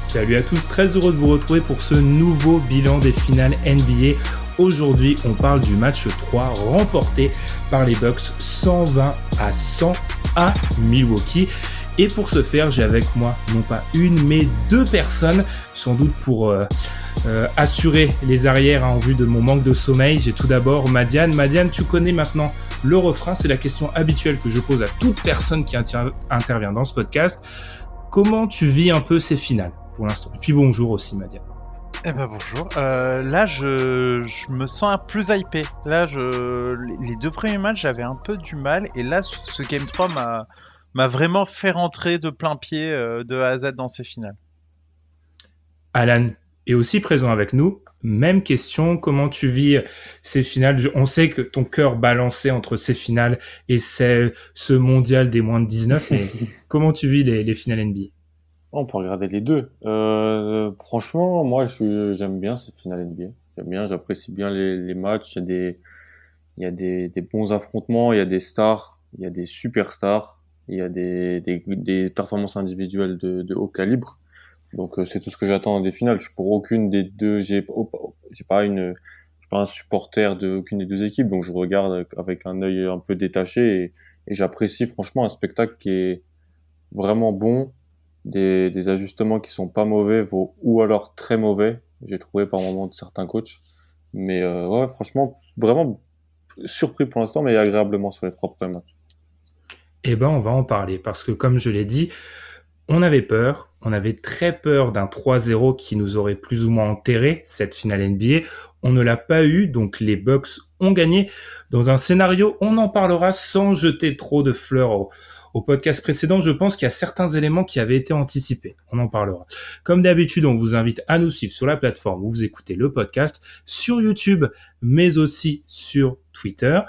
Salut à tous, très heureux de vous retrouver pour ce nouveau bilan des finales NBA. Aujourd'hui, on parle du match 3 remporté par les Bucks 120-100 à Milwaukee. Et pour ce faire, j'ai avec moi non pas une, mais deux personnes, sans doute pour assurer les arrières en vue de mon manque de sommeil. J'ai tout d'abord Madiane. Madiane, tu connais maintenant le refrain, c'est la question habituelle que je pose à toute personne qui intervient dans ce podcast. Comment tu vis un peu ces finales pour l'instant? Et puis bonjour aussi, Madiane. Eh ben bonjour. Là, je me sens plus hypé. Là, les deux premiers matchs, j'avais un peu du mal. Et là, ce Game 3 m'a vraiment fait rentrer de plein pied de A à Z dans ces finales. Alan est aussi présent avec nous. Même question, comment tu vis ces finales? On sait que ton cœur balançait entre ces finales et ce mondial des moins de 19, mais comment tu vis les finales NBA? On peut regarder les deux. Franchement, moi, j'aime bien ces finales NBA. J'aime bien, j'apprécie bien les matchs. Il y a des bons affrontements, il y a des stars, il y a des superstars, il y a des performances individuelles de haut calibre. Donc, c'est tout ce que j'attends des finales. Je suis pour aucune des deux. Je suis pas un supporter de aucune des deux équipes, donc je regarde avec un œil un peu détaché et j'apprécie franchement un spectacle qui est vraiment bon, des ajustements qui sont pas mauvais ou alors très mauvais, j'ai trouvé par moments de certains coachs. Mais ouais, franchement, vraiment surpris pour l'instant, mais agréablement sur les trois premiers matchs. Eh ben, on va en parler parce que, comme je l'ai dit, on avait très peur d'un 3-0 qui nous aurait plus ou moins enterré cette finale NBA. On ne l'a pas eu, donc les Bucks ont gagné. Dans un scénario, on en parlera sans jeter trop de fleurs au podcast précédent. Je pense qu'il y a certains éléments qui avaient été anticipés. On en parlera. Comme d'habitude, on vous invite à nous suivre sur la plateforme où vous écoutez le podcast, sur YouTube, mais aussi sur Twitter.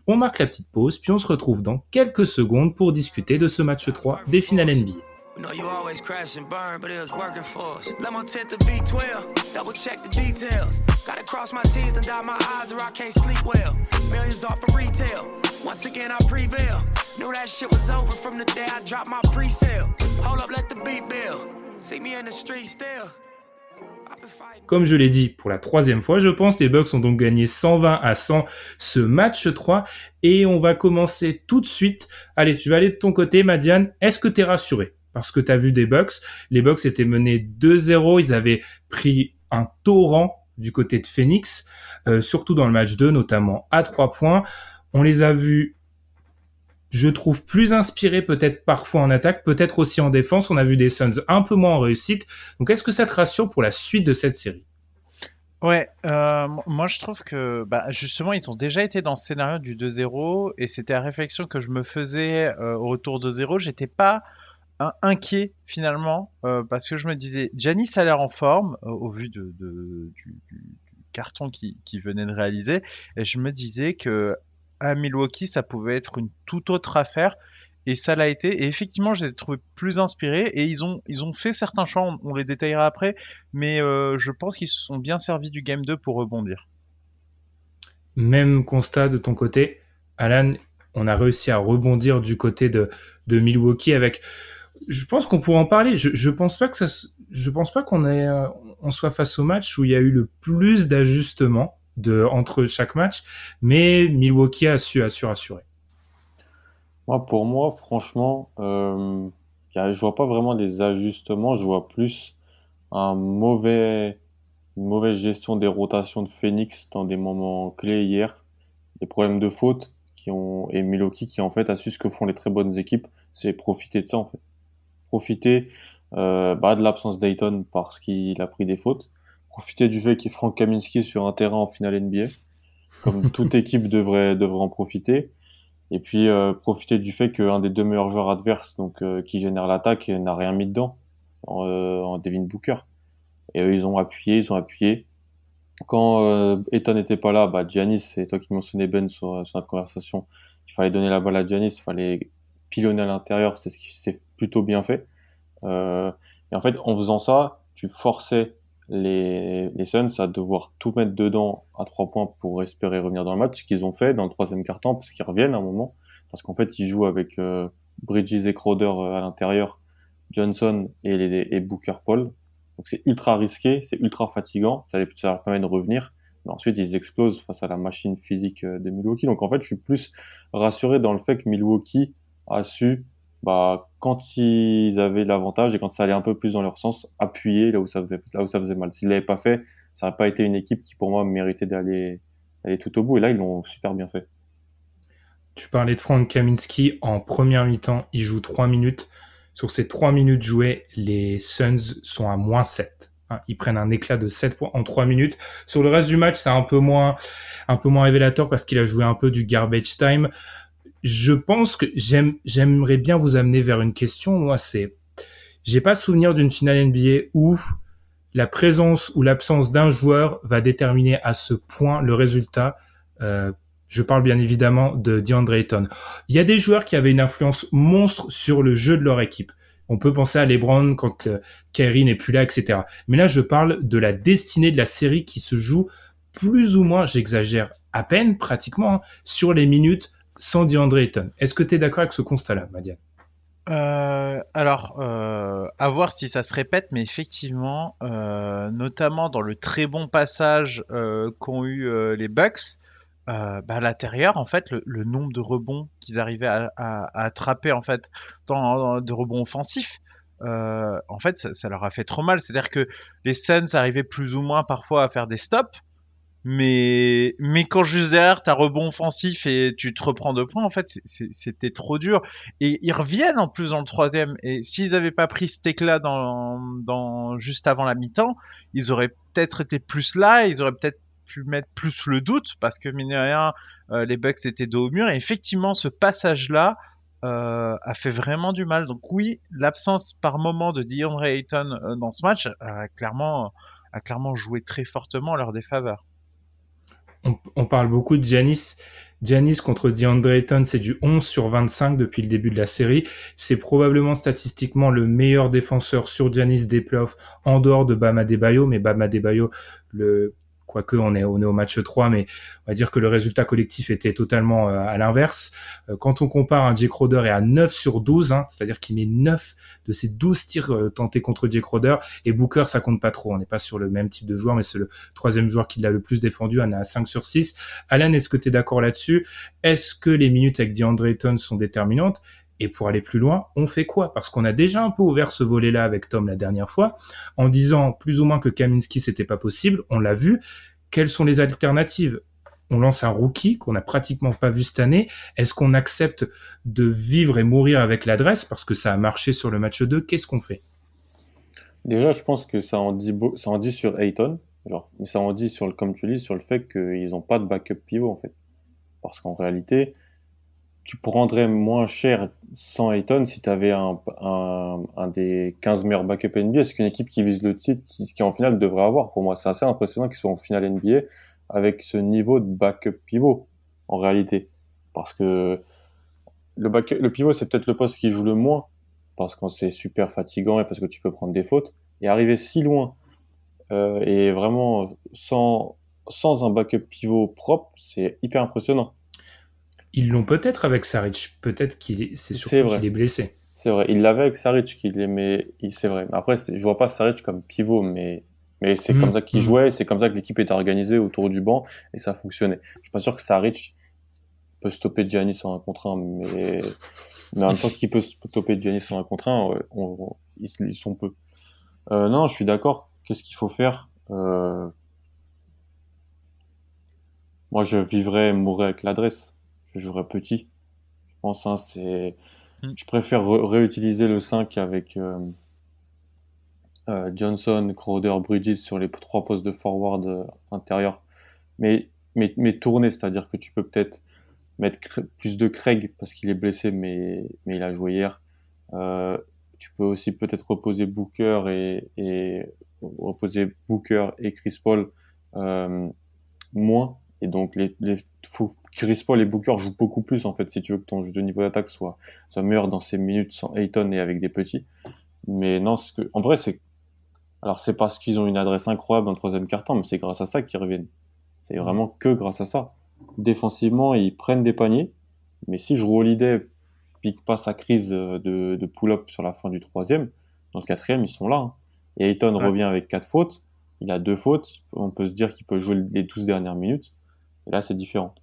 On marque la petite pause, puis on se retrouve dans quelques secondes pour discuter de ce match 3 des finales NBA. We know you always crash and burn, but it was working for us. Let me tip the V12, double check the details. Gotta cross my T's and dot my I's or I can't sleep well. Millions off of retail, once again I prevail. Knew that shit was over from the day I dropped my pre-sale. Hold up, let the beat build. See me in the street still. Comme je l'ai dit pour la troisième fois, je pense, les Bucks ont donc gagné 120-100 ce match 3 et on va commencer tout de suite. Allez, je vais aller de ton côté, Madiane. Est-ce que t'es rassuré? Parce que t'as vu des Bucks. Les Bucks étaient menés 2-0. Ils avaient pris un torrent du côté de Phoenix, surtout dans le match 2, notamment à 3 points. On les a vus, je trouve, plus inspirés peut-être parfois en attaque, peut-être aussi en défense. On a vu des Suns un peu moins en réussite. Donc, est-ce que ça te rassure pour la suite de cette série? Ouais, moi je trouve que justement ils ont déjà été dans ce scénario du 2-0 et c'était la réflexion que je me faisais au retour de 0. J'étais pas inquiet finalement parce que je me disais Giannis a l'air en forme au vu du carton qu'il venait de réaliser et je me disais que à Milwaukee ça pouvait être une toute autre affaire et ça l'a été et effectivement je les ai trouvés plus inspirés et ils ont fait certains choix, on les détaillera après, mais je pense qu'ils se sont bien servis du Game 2 pour rebondir. Même constat de ton côté, Alan. On a réussi à rebondir du côté de Milwaukee avec. Je pense qu'on pourrait en parler. Je pense pas on soit face au match où il y a eu le plus d'ajustements entre chaque match, mais Milwaukee a su rassurer. Pour moi, franchement, je vois pas vraiment des ajustements, je vois plus un mauvais, une mauvaise gestion des rotations de Phoenix dans des moments clés hier, des problèmes de faute et Milwaukee qui en fait a su ce que font les très bonnes équipes, c'est profiter de ça en fait. Profiter de l'absence d'Ayton parce qu'il a pris des fautes. Profiter du fait qu'il y ait Frank Kaminsky sur un terrain en finale NBA, comme toute équipe devrait en profiter. Et puis profiter du fait qu'un des deux meilleurs joueurs adverses, qui génère l'attaque, n'a rien mis dedans en Devin Booker. Et eux, ils ont appuyé. Quand Ayton n'était pas là, Giannis, c'est toi qui mentionnais Ben sur notre conversation, il fallait donner la balle à Giannis, il fallait pilonner à l'intérieur, c'est ce qui s'est plutôt bien fait. Et en fait, en faisant ça, tu forçais les Suns à devoir tout mettre dedans à 3 points pour espérer revenir dans le match, ce qu'ils ont fait dans le troisième quart-temps, parce qu'ils reviennent à un moment, parce qu'en fait, ils jouent avec Bridges et Crowder à l'intérieur, Johnson et Booker Paul. Donc c'est ultra risqué, c'est ultra fatigant, ça leur permet de revenir. Mais ensuite, ils explosent face à la machine physique de Milwaukee. Donc en fait, je suis plus rassuré dans le fait que Milwaukee a su, quand ils avaient l'avantage et quand ça allait un peu plus dans leur sens, appuyer là où ça faisait mal. S'ils l'avaient pas fait, ça n'aurait pas été une équipe qui, pour moi, méritait d'aller tout au bout. Et là, ils l'ont super bien fait. Tu parlais de Frank Kaminsky en première mi-temps, il joue 3 minutes. Sur ces 3 minutes jouées, les Suns sont à -7. Ils prennent un éclat de 7 points en 3 minutes. Sur le reste du match, c'est un peu moins révélateur parce qu'il a joué un peu du garbage time. Je pense que j'aimerais bien vous amener vers une question. Moi, j'ai pas souvenir d'une finale NBA où la présence ou l'absence d'un joueur va déterminer à ce point le résultat. Je parle bien évidemment de DeAndre Ayton. Il y a des joueurs qui avaient une influence monstre sur le jeu de leur équipe. On peut penser à LeBron quand Kyrie n'est plus là, etc. Mais là, je parle de la destinée de la série qui se joue plus ou moins, j'exagère à peine, pratiquement, sur les minutes sans DeAndre Ayton. Est-ce que tu es d'accord avec ce constat-là, Madiane? À voir si ça se répète, mais effectivement, notamment dans le très bon passage qu'ont eu les Bucks, à l'intérieur, en fait, le nombre de rebonds qu'ils arrivaient à attraper, en fait, de rebonds offensifs, en fait, ça leur a fait trop mal. C'est-à-dire que les Suns arrivaient plus ou moins parfois à faire des stops, mais quand juste derrière t'as rebond offensif et tu te reprends 2 points, en fait, c'était trop dur. Et ils reviennent en plus dans le troisième. Et s'ils avaient pas pris cet éclat juste avant la mi-temps, ils auraient peut-être été plus là. Ils auraient peut-être pu mettre plus le doute parce que mine de rien, les Bucks étaient dos au mur. Et effectivement, ce passage-là a fait vraiment du mal. Donc oui, l'absence par moment de DeAndre Ayton dans ce match a clairement joué très fortement en leur défaveur. On parle beaucoup de Giannis. Giannis contre DeAndre Ayton, c'est du 11/25 depuis le début de la série. C'est probablement statistiquement le meilleur défenseur sur Giannis des playoffs en dehors de Bam Adebayo. Mais Bam Adebayo, quoique on est au match 3, mais on va dire que le résultat collectif était totalement à l'inverse. Quand on compare, un Jay Crowder est à 9/12, c'est-à-dire qu'il met 9 de ses 12 tirs tentés contre Jay Crowder, et Booker, ça compte pas trop. On n'est pas sur le même type de joueur, mais c'est le troisième joueur qui l'a le plus défendu, on est à 5/6. Alan, est-ce que tu es d'accord là-dessus? Est-ce que les minutes avec DeAndre Ayton sont déterminantes? Et pour aller plus loin, on fait quoi? Parce qu'on a déjà un peu ouvert ce volet-là avec Tom la dernière fois, en disant plus ou moins que Kaminsky, c'était pas possible. On l'a vu. Quelles sont les alternatives? On lance un rookie qu'on n'a pratiquement pas vu cette année. Est-ce qu'on accepte de vivre et mourir avec l'adresse parce que ça a marché sur le match 2? Qu'est-ce qu'on fait? Déjà, je pense que ça en dit sur Ayton, genre, mais ça en dit comme tu dis, sur le fait qu'ils n'ont pas de backup pivot, en fait. Parce qu'en réalité, tu prendrais moins cher sans Ayton si tu avais un des 15 meilleurs backups NBA. C'est qu'une équipe qui vise le titre, qui en finale devrait avoir, pour moi. C'est assez impressionnant qu'ils soient en finale NBA avec ce niveau de backup pivot, en réalité. Parce que le pivot, c'est peut-être le poste qui joue le moins, parce que c'est super fatigant et parce que tu peux prendre des fautes. Et arriver si loin, et vraiment sans un backup pivot propre, c'est hyper impressionnant. Ils l'ont peut-être avec Saric. Peut-être c'est surtout vrai. qu'il est blessé. C'est vrai. Il l'avait avec Saric, c'est vrai. Mais après, je vois pas Saric comme pivot, mais c'est comme ça qu'il jouait, c'est comme ça que l'équipe était organisée autour du banc, et ça fonctionnait. Je suis pas sûr que Saric peut stopper Giannis en 1 contre 1, mais en même temps qu'il peut stopper Giannis en 1 contre 1, ils sont peu. Non, je suis d'accord. Qu'est-ce qu'il faut faire? Moi, je vivrais et mourrais avec l'adresse. Je jouerais petit. Je pense, je préfère réutiliser le 5 avec Johnson, Crowder, Bridges sur les 3 postes de forward intérieur. Mais tourner, c'est-à-dire que tu peux peut-être mettre plus de Craig parce qu'il est blessé, mais il a joué hier. Tu peux aussi peut-être reposer Booker et Chris Paul moins. Et donc Chris Paul et Booker jouent beaucoup plus, en fait, si tu veux que ton jeu de niveau d'attaque soit meilleur dans ces minutes sans Ayton et avec des petits. Mais non, en vrai, c'est parce qu'ils ont une adresse incroyable dans le troisième quart-temps, mais c'est grâce à ça qu'ils reviennent. C'est vraiment que grâce à ça. Défensivement, ils prennent des paniers, mais si Jrue Holiday pique pas sa crise de pull-up sur la fin du troisième, dans le quatrième, ils sont là. Et Ayton Ouais. revient avec 4 fautes. Il a 2 fautes. On peut se dire qu'il peut jouer les 12 dernières minutes. Et là, c'est différent.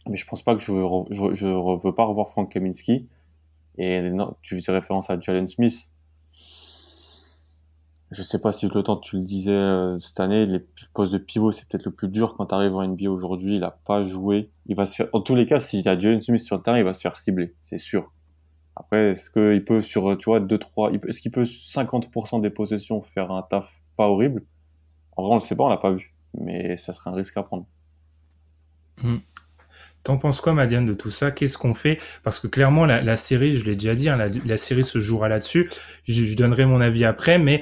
Mais je pense pas que je veux pas revoir Frank Kaminsky. Et non, tu faisais référence à Jalen Smith. Je sais pas si je le tente, tu le disais cette année, les postes de pivot, c'est peut-être le plus dur quand tu arrives en NBA aujourd'hui. Il a pas joué. Il va se faire, en tous les cas, s'il y a Jalen Smith sur le terrain, il va se faire cibler, c'est sûr. Après, est-ce qu'il peut sur, tu vois, 2-3, est-ce qu'il peut 50% des possessions faire un taf pas horrible? En vrai, on le sait pas, on l'a pas vu. Mais ça serait un risque à prendre. Mm. T'en penses quoi, Madiane, de tout ça? Qu'est-ce qu'on fait? Parce que clairement, la série, je l'ai déjà dit, hein, la série se jouera là-dessus. Je donnerai mon avis après, mais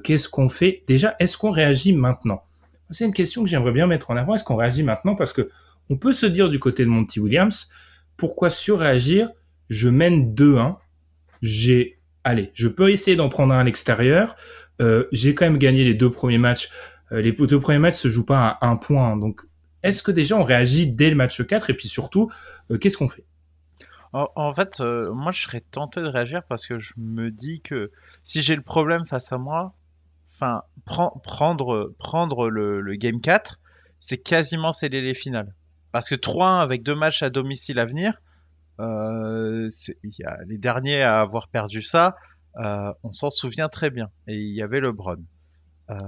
qu'est-ce qu'on fait? Déjà, est-ce qu'on réagit maintenant? C'est une question que j'aimerais bien mettre en avant. Est-ce qu'on réagit maintenant? Parce que on peut se dire du côté de Monty Williams, pourquoi surréagir? Je mène 2-1. Allez, je peux essayer d'en prendre un à l'extérieur. J'ai quand même gagné les 2 premiers matchs. Les 2 premiers matchs se jouent pas à 1 point, hein, donc est-ce que déjà on réagit dès le match 4 et puis surtout, qu'est-ce qu'on fait? En fait, moi, je serais tenté de réagir parce que je me dis que si j'ai le problème face à moi, enfin, prendre le Game 4, c'est quasiment sceller les finales. Parce que 3-1 avec 2 matchs à domicile à venir, il y a les derniers à avoir perdu ça, on s'en souvient très bien. Et il y avait LeBron. Euh,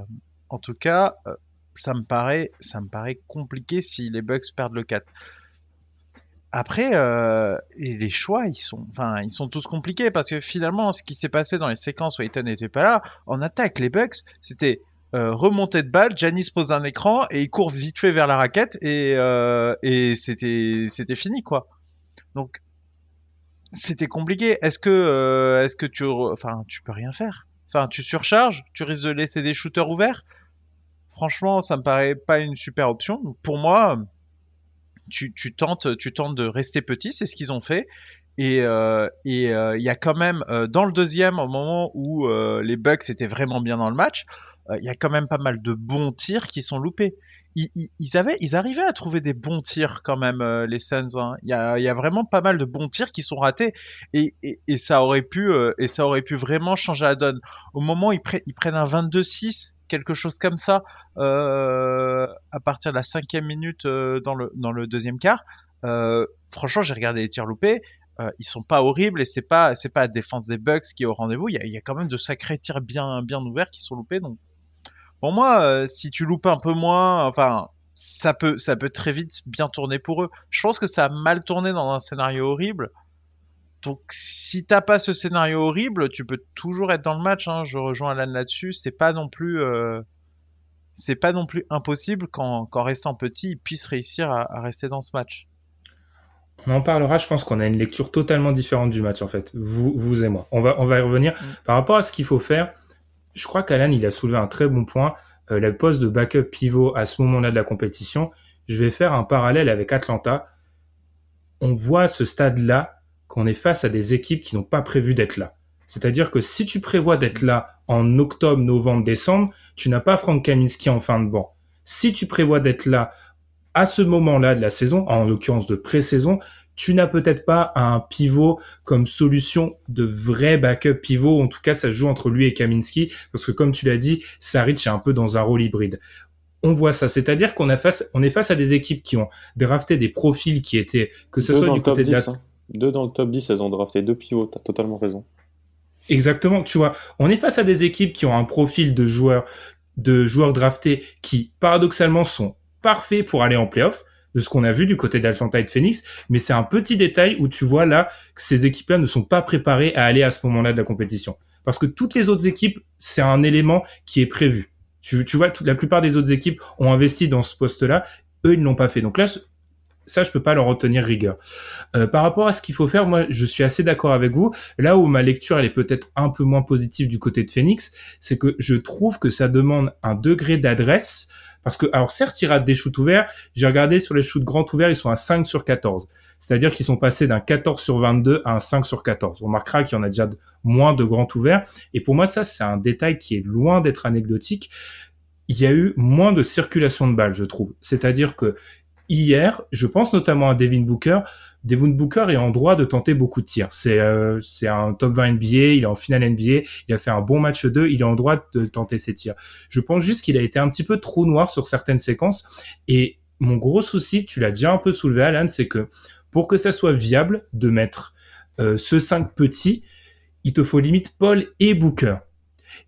En tout cas, ça me paraît compliqué si les Bucks perdent le 4. Après, et les choix, ils sont tous compliqués parce que finalement, ce qui s'est passé dans les séquences où Ayton n'était pas là, en attaque, les Bucks, c'était remontée de balle, Giannis pose un écran et il court vite fait vers la raquette et c'était fini quoi. Donc c'était compliqué. Est-ce que enfin, tu peux rien faire. Enfin, tu surcharges, tu risques de laisser des shooters ouverts. Franchement, ça me paraît pas une super option. Donc, pour moi, tu tentes de rester petit, c'est ce qu'ils ont fait. Il y a quand même dans le deuxième, au moment où les Bucks étaient vraiment bien dans le match, il y a quand même pas mal de bons tirs qui sont loupés. Ils arrivaient à trouver des bons tirs quand même, les Suns, hein. Il y a vraiment pas mal de bons tirs qui sont ratés et ça aurait pu vraiment changer la donne. Au moment où ils prennent un 22-6, quelque chose comme ça, à partir de la 5e minute dans le deuxième quart. Franchement, j'ai regardé les tirs loupés. Ils sont pas horribles et c'est pas la défense des Bucks qui est au rendez-vous. Il y a quand même de sacrés tirs bien ouverts qui sont loupés. Donc pour moi, si tu loupes un peu moins, enfin ça peut très vite bien tourner pour eux. Je pense que ça a mal tourné dans un scénario horrible. Donc si t'as pas ce scénario horrible, tu peux toujours être dans le match, hein. Je rejoins Alan là-dessus. C'est pas non plus impossible qu'en restant petit, ils puissent réussir à rester dans ce match. On en parlera, je pense qu'on a une lecture totalement différente du match en fait, vous et moi. On va y revenir. Mm. Par rapport à ce qu'il faut faire, je crois qu'Alan il a soulevé un très bon point. Le poste de backup pivot à ce moment-là de la compétition, je vais faire un parallèle avec Atlanta. On voit à ce stade-là qu'on est face à des équipes qui n'ont pas prévu d'être là. C'est-à-dire que si tu prévois d'être là en octobre, novembre, décembre, tu n'as pas Frank Kaminsky en fin de banc. Si tu prévois d'être là à ce moment-là de la saison, en l'occurrence de pré-saison, tu n'as peut-être pas un pivot comme solution de vrai backup pivot. En tout cas, ça se joue entre lui et Kaminsky, parce que comme tu l'as dit, Saric est un peu dans un rôle hybride. On voit ça, c'est-à-dire qu'on est face à des équipes qui ont drafté des profils qui étaient, que ce Deux soit dans du le top côté de la... 10, hein. Deux dans le top 10, elles ont drafté 2 pivots, t'as totalement raison. Exactement, tu vois, on est face à des équipes qui ont un profil de joueurs draftés qui, paradoxalement, sont parfaits pour aller en playoff, de ce qu'on a vu du côté d'Atlanta et de Phoenix, mais c'est un petit détail où tu vois là que ces équipes-là ne sont pas préparées à aller à ce moment-là de la compétition. Parce que toutes les autres équipes, c'est un élément qui est prévu. Tu vois, la plupart des autres équipes ont investi dans ce poste-là, eux, ils ne l'ont pas fait. Donc là, ça, je peux pas leur retenir rigueur. Par rapport à ce qu'il faut faire, moi, je suis assez d'accord avec vous. Là où ma lecture, elle est peut-être un peu moins positive du côté de Phoenix, c'est que je trouve que ça demande un degré d'adresse. Parce que, alors certes, ils ratent des shoots ouverts. J'ai regardé sur les shoots grands ouverts, ils sont à 5 sur 14. C'est-à-dire qu'ils sont passés d'un 14 sur 22 à un 5 sur 14. On remarquera qu'il y en a déjà moins de grands ouverts. Et pour moi, ça, c'est un détail qui est loin d'être anecdotique. Il y a eu moins de circulation de balles, je trouve. C'est-à-dire que hier, je pense notamment à Devin Booker. Devin Booker est en droit de tenter beaucoup de tirs. C'est un top 20 NBA, il est en finale NBA, il a fait un bon match 2, il est en droit de tenter ses tirs. Je pense juste qu'il a été un petit peu trou noir sur certaines séquences. Et mon gros souci, tu l'as déjà un peu soulevé, Alan, c'est que pour que ça soit viable de mettre ce 5 petit, il te faut limite Paul et Booker.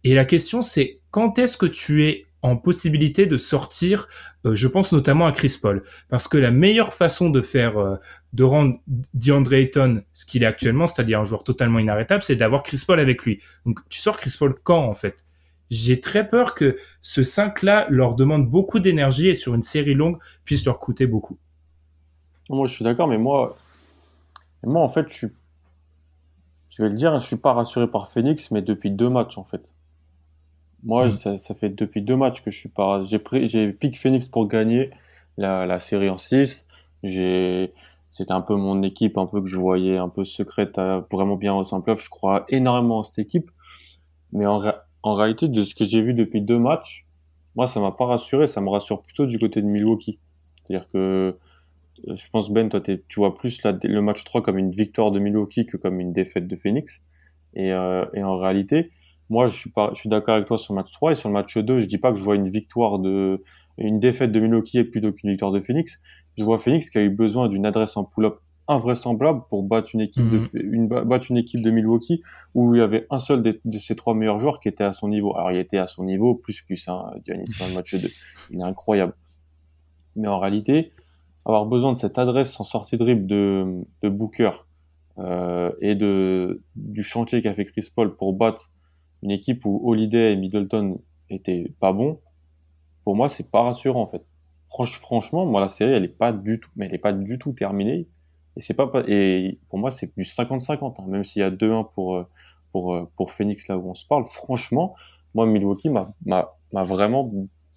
Et la question, c'est quand est-ce que tu es en possibilité de sortir, je pense notamment à Chris Paul, parce que la meilleure façon de rendre DeAndre Ayton ce qu'il est actuellement, c'est-à-dire un joueur totalement inarrêtable, c'est d'avoir Chris Paul avec lui. Donc tu sors Chris Paul quand, en fait? J'ai très peur que ce 5-là leur demande beaucoup d'énergie et sur une série longue puisse leur coûter beaucoup. Moi, je suis d'accord, mais moi en fait, je vais le dire, je suis pas rassuré par Phoenix, mais depuis 2 matchs, en fait. Moi, ça fait depuis 2 matchs que je suis pas. J'ai pick Phoenix pour gagner la série en 6. C'était un peu mon équipe, un peu que je voyais un peu secrète, vraiment bien en playoff. Je crois énormément en cette équipe. Mais en réalité, de ce que j'ai vu depuis 2 matchs, moi, ça m'a pas rassuré. Ça me rassure plutôt du côté de Milwaukee. C'est-à-dire que je pense, Ben, toi, tu vois plus le match 3 comme une victoire de Milwaukee que comme une défaite de Phoenix. Et en réalité, moi, je suis d'accord avec toi sur le match 3 et sur le match 2, je dis pas que je vois une défaite de Milwaukee plutôt qu'une victoire de Phoenix. Je vois Phoenix qui a eu besoin d'une adresse en pull-up invraisemblable pour battre battre une équipe de Milwaukee où il y avait un seul de ses 3 meilleurs joueurs qui était à son niveau. Alors, il était à son niveau, plus, hein, Giannis dans le match 2. Il est incroyable. Mais en réalité, avoir besoin de cette adresse en sortie de dribble de Booker et du chantier qu'a fait Chris Paul pour battre une équipe où Holiday et Middleton étaient pas bons, pour moi, c'est pas rassurant en fait. Franchement, moi, la série, elle est pas du tout terminée. Et pour moi, c'est du 50-50, hein, même s'il y a 2-1 pour Phoenix là où on se parle. Franchement, moi, Milwaukee m'a vraiment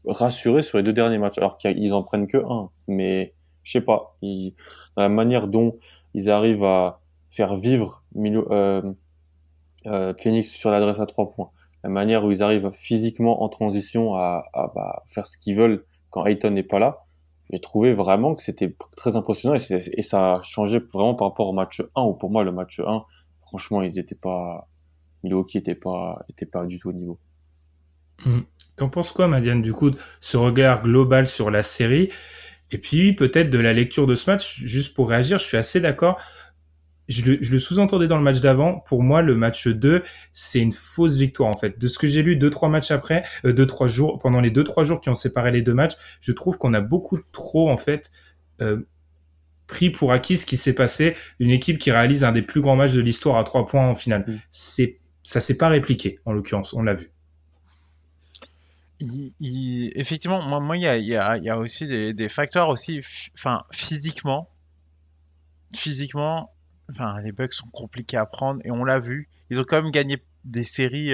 rassuré sur les 2 derniers matchs, alors qu'ils en prennent que un. Mais je sais pas, dans la manière dont ils arrivent à faire vivre Phoenix sur l'adresse à 3 points, la manière où ils arrivent physiquement en transition à faire ce qu'ils veulent quand Ayton n'est pas là, j'ai trouvé vraiment que c'était très impressionnant et ça a changé vraiment par rapport au match 1 où pour moi le match 1, franchement, Milwaukee était pas du tout au niveau. T'en penses quoi, Madiane, du coup, de ce regard global sur la série? Et puis, peut-être de la lecture de ce match, juste pour réagir, je suis assez d'accord. Je le sous-entendais dans le match d'avant. Pour moi, le match 2, c'est une fausse victoire, en fait. De ce que j'ai lu 2-3 matchs après, 2-3 jours, pendant les 2-3 jours qui ont séparé les 2 matchs, je trouve qu'on a beaucoup trop, en fait, pris pour acquis ce qui s'est passé. Une équipe qui réalise un des plus grands matchs de l'histoire à 3 points en finale. Ça s'est pas répliqué, en l'occurrence. On l'a vu. Effectivement, moi, il y a aussi des facteurs aussi, enfin, physiquement, enfin, les Bucks sont compliqués à prendre et on l'a vu. Ils ont quand même gagné des séries,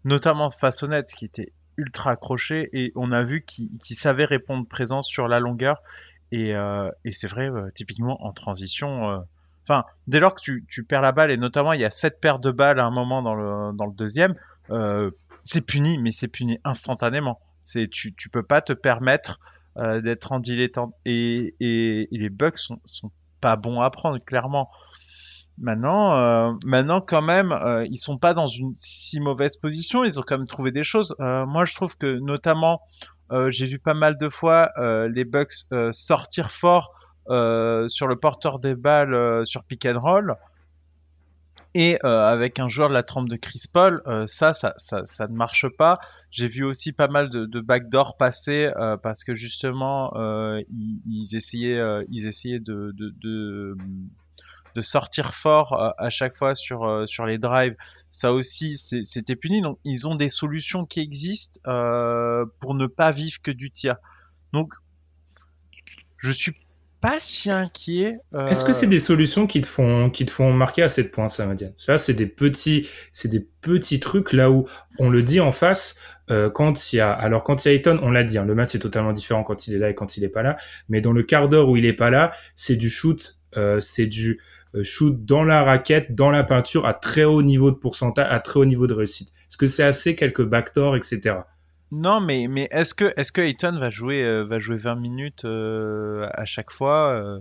notamment face aux Nets, qui étaient ultra accrochés et on a vu qu'ils savaient répondre présent sur la longueur. Et c'est vrai, typiquement en transition. Enfin, dès lors que tu perds la balle et notamment il y a 7 paires de balles à un moment dans le deuxième, c'est puni, mais c'est puni instantanément. Tu peux pas te permettre d'être en dilettante. Et les Bucks sont pas bons à prendre, clairement. Maintenant quand même, ils sont pas dans une si mauvaise position. Ils ont quand même trouvé des choses. Moi, je trouve que notamment, j'ai vu pas mal de fois les Bucks sortir fort sur le porteur des balles sur pick and roll. Et avec un joueur de la trempe de Chris Paul, ça ne marche pas. J'ai vu aussi pas mal de backdoor passer parce que justement ils essayaient de sortir fort à chaque fois sur les drives. Ça aussi, c'était puni. Donc ils ont des solutions qui existent pour ne pas vivre que du tir. Donc je suis pas si inquiet. Est-ce que c'est des solutions qui te font marquer à 7 points, ça, Madiane? Ça, c'est des petits trucs là où on le dit en face, quand il y a Ayton, on l'a dit, hein, le match est totalement différent quand il est là et quand il est pas là, mais dans le quart d'heure où il est pas là, c'est du shoot, shoot dans la raquette, dans la peinture, à très haut niveau de pourcentage, à très haut niveau de réussite. Est-ce que c'est assez quelques backdoors, etc.? Non, mais est-ce que Ayton va jouer 20 minutes à chaque fois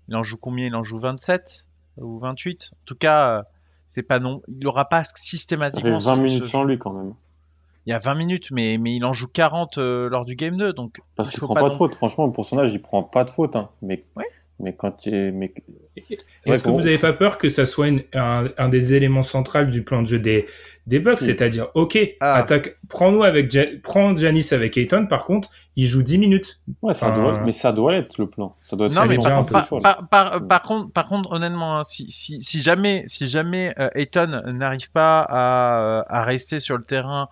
Il en joue combien? Il en joue 27 ou 28? En tout cas, c'est pas non. Il aura pas Ça fait systématiquement 20 minutes ce sans jeu. lui quand même. Il y a 20 minutes, mais il en joue 40 lors du game 2, donc Parce il qu'il faut prend pas pas de non. faute. Franchement, pour son âge, il prend pas de faute. Hein. Ouais. Mais quand il... mais c'est vrai Est-ce que vous qu'on... n'avez pas peur que ça soit un des éléments centraux du plan de jeu des Bucks, Si. c'est-à-dire, ok, Ah, attaque, prends Giannis avec Ayton, par contre, il joue 10 minutes. Ouais, Enfin, ça doit l'être le plan. Ça doit Ça non, être mais l'est ton déjà un peu. principal. par contre, honnêtement, hein, si jamais Ayton n'arrive pas à rester sur le terrain,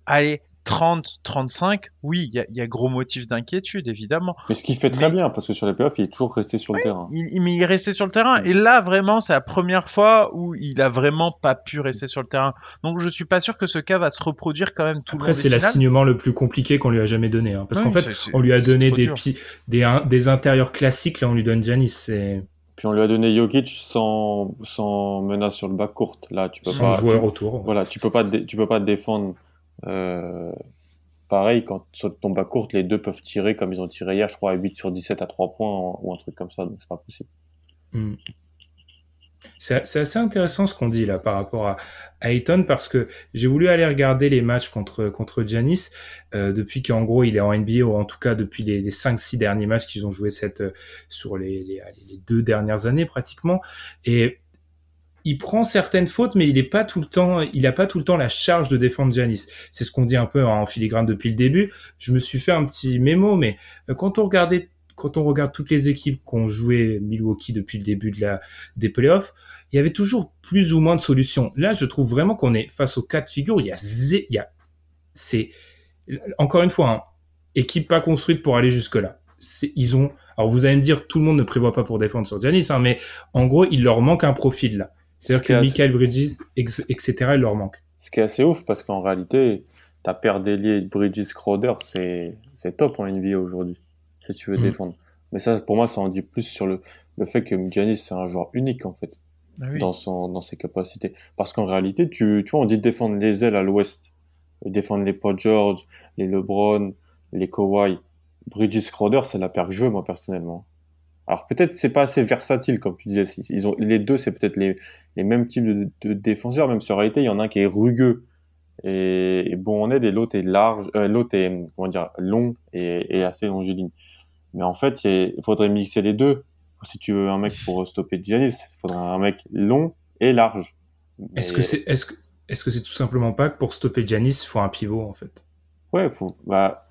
allez, 30, 35, oui, il y a gros motif d'inquiétude, évidemment. Mais ce qu'il fait très Mais bien, parce que sur les playoffs, il est toujours resté sur le terrain. mais il est resté sur le terrain. Mm. Et là, vraiment, c'est la première fois où il a vraiment pas pu rester sur le terrain. Donc, je suis pas sûr que ce cas va se reproduire quand même tout le long Après, des c'est finales. l'assignement le plus compliqué qu'on lui a jamais donné. Hein, parce Oui, qu'en fait, on lui a c'est donné trop dur. des intérieurs classiques, là, on lui donne Giannis. C'est Puis on lui a donné Jokic sans menace sur le bas courte. Là, tu peux son pas, joueur autour. voilà, tu peux pas te défendre. euh, Pareil, quand sur ton bas courte, les deux peuvent tirer comme ils ont tiré hier, je crois, à 8 sur 17 à 3 points ou un truc comme ça, donc c'est pas possible. Mm. C'est assez intéressant ce qu'on dit là par rapport à Ayton parce que j'ai voulu aller regarder les matchs contre Giannis depuis qu'en gros il est en NBA ou en tout cas depuis les 5-6 derniers matchs qu'ils ont joué sur les 2 dernières années pratiquement et il prend certaines fautes mais il a pas tout le temps la charge de défendre Giannis. C'est ce qu'on dit un peu en filigrane depuis le début. Je me suis fait un petit mémo mais quand on regarde toutes les équipes qui ont joué Milwaukee depuis le début des playoffs, il y avait toujours plus ou moins de solutions. Là, je trouve vraiment qu'on est face aux cas de figure. C'est, encore une fois, hein, équipe pas construite pour aller jusque-là. Alors vous allez me dire, tout le monde ne prévoit pas pour défendre sur Giannis, hein, mais en gros, il leur manque un profil là. Ce C'est-à-dire qui est que assez, Michael Bridges, etc., il leur manque. ce qui est assez ouf parce qu'en réalité, ta paire d'ailier Bridges Crowder, c'est top en NBA aujourd'hui, si tu veux Mm. défendre. Mais ça, pour moi, ça en dit plus sur le fait que Giannis, c'est un joueur unique en fait, Ah oui. dans ses capacités. Parce qu'en réalité, tu vois, on dit de défendre les ailes à l'ouest, défendre les Paul George, les LeBron, les Kawhi. Bridges Crowder, c'est la paire que je veux, moi, personnellement. Alors peut-être c'est pas assez versatile, comme tu disais. Ils ont, les deux, c'est peut-être les mêmes types de défenseurs, même si en réalité, il y en a un qui est rugueux et bon en aide, et l'autre est large, l'autre est, comment dire, long et assez longiligne. Mais en fait, il faudrait mixer les deux. Si tu veux un mec pour stopper Giannis, il faudrait un mec long et large. Est-ce que Mais c'est tout simplement pas que pour stopper Giannis, il faut un pivot en fait? ouais, bah,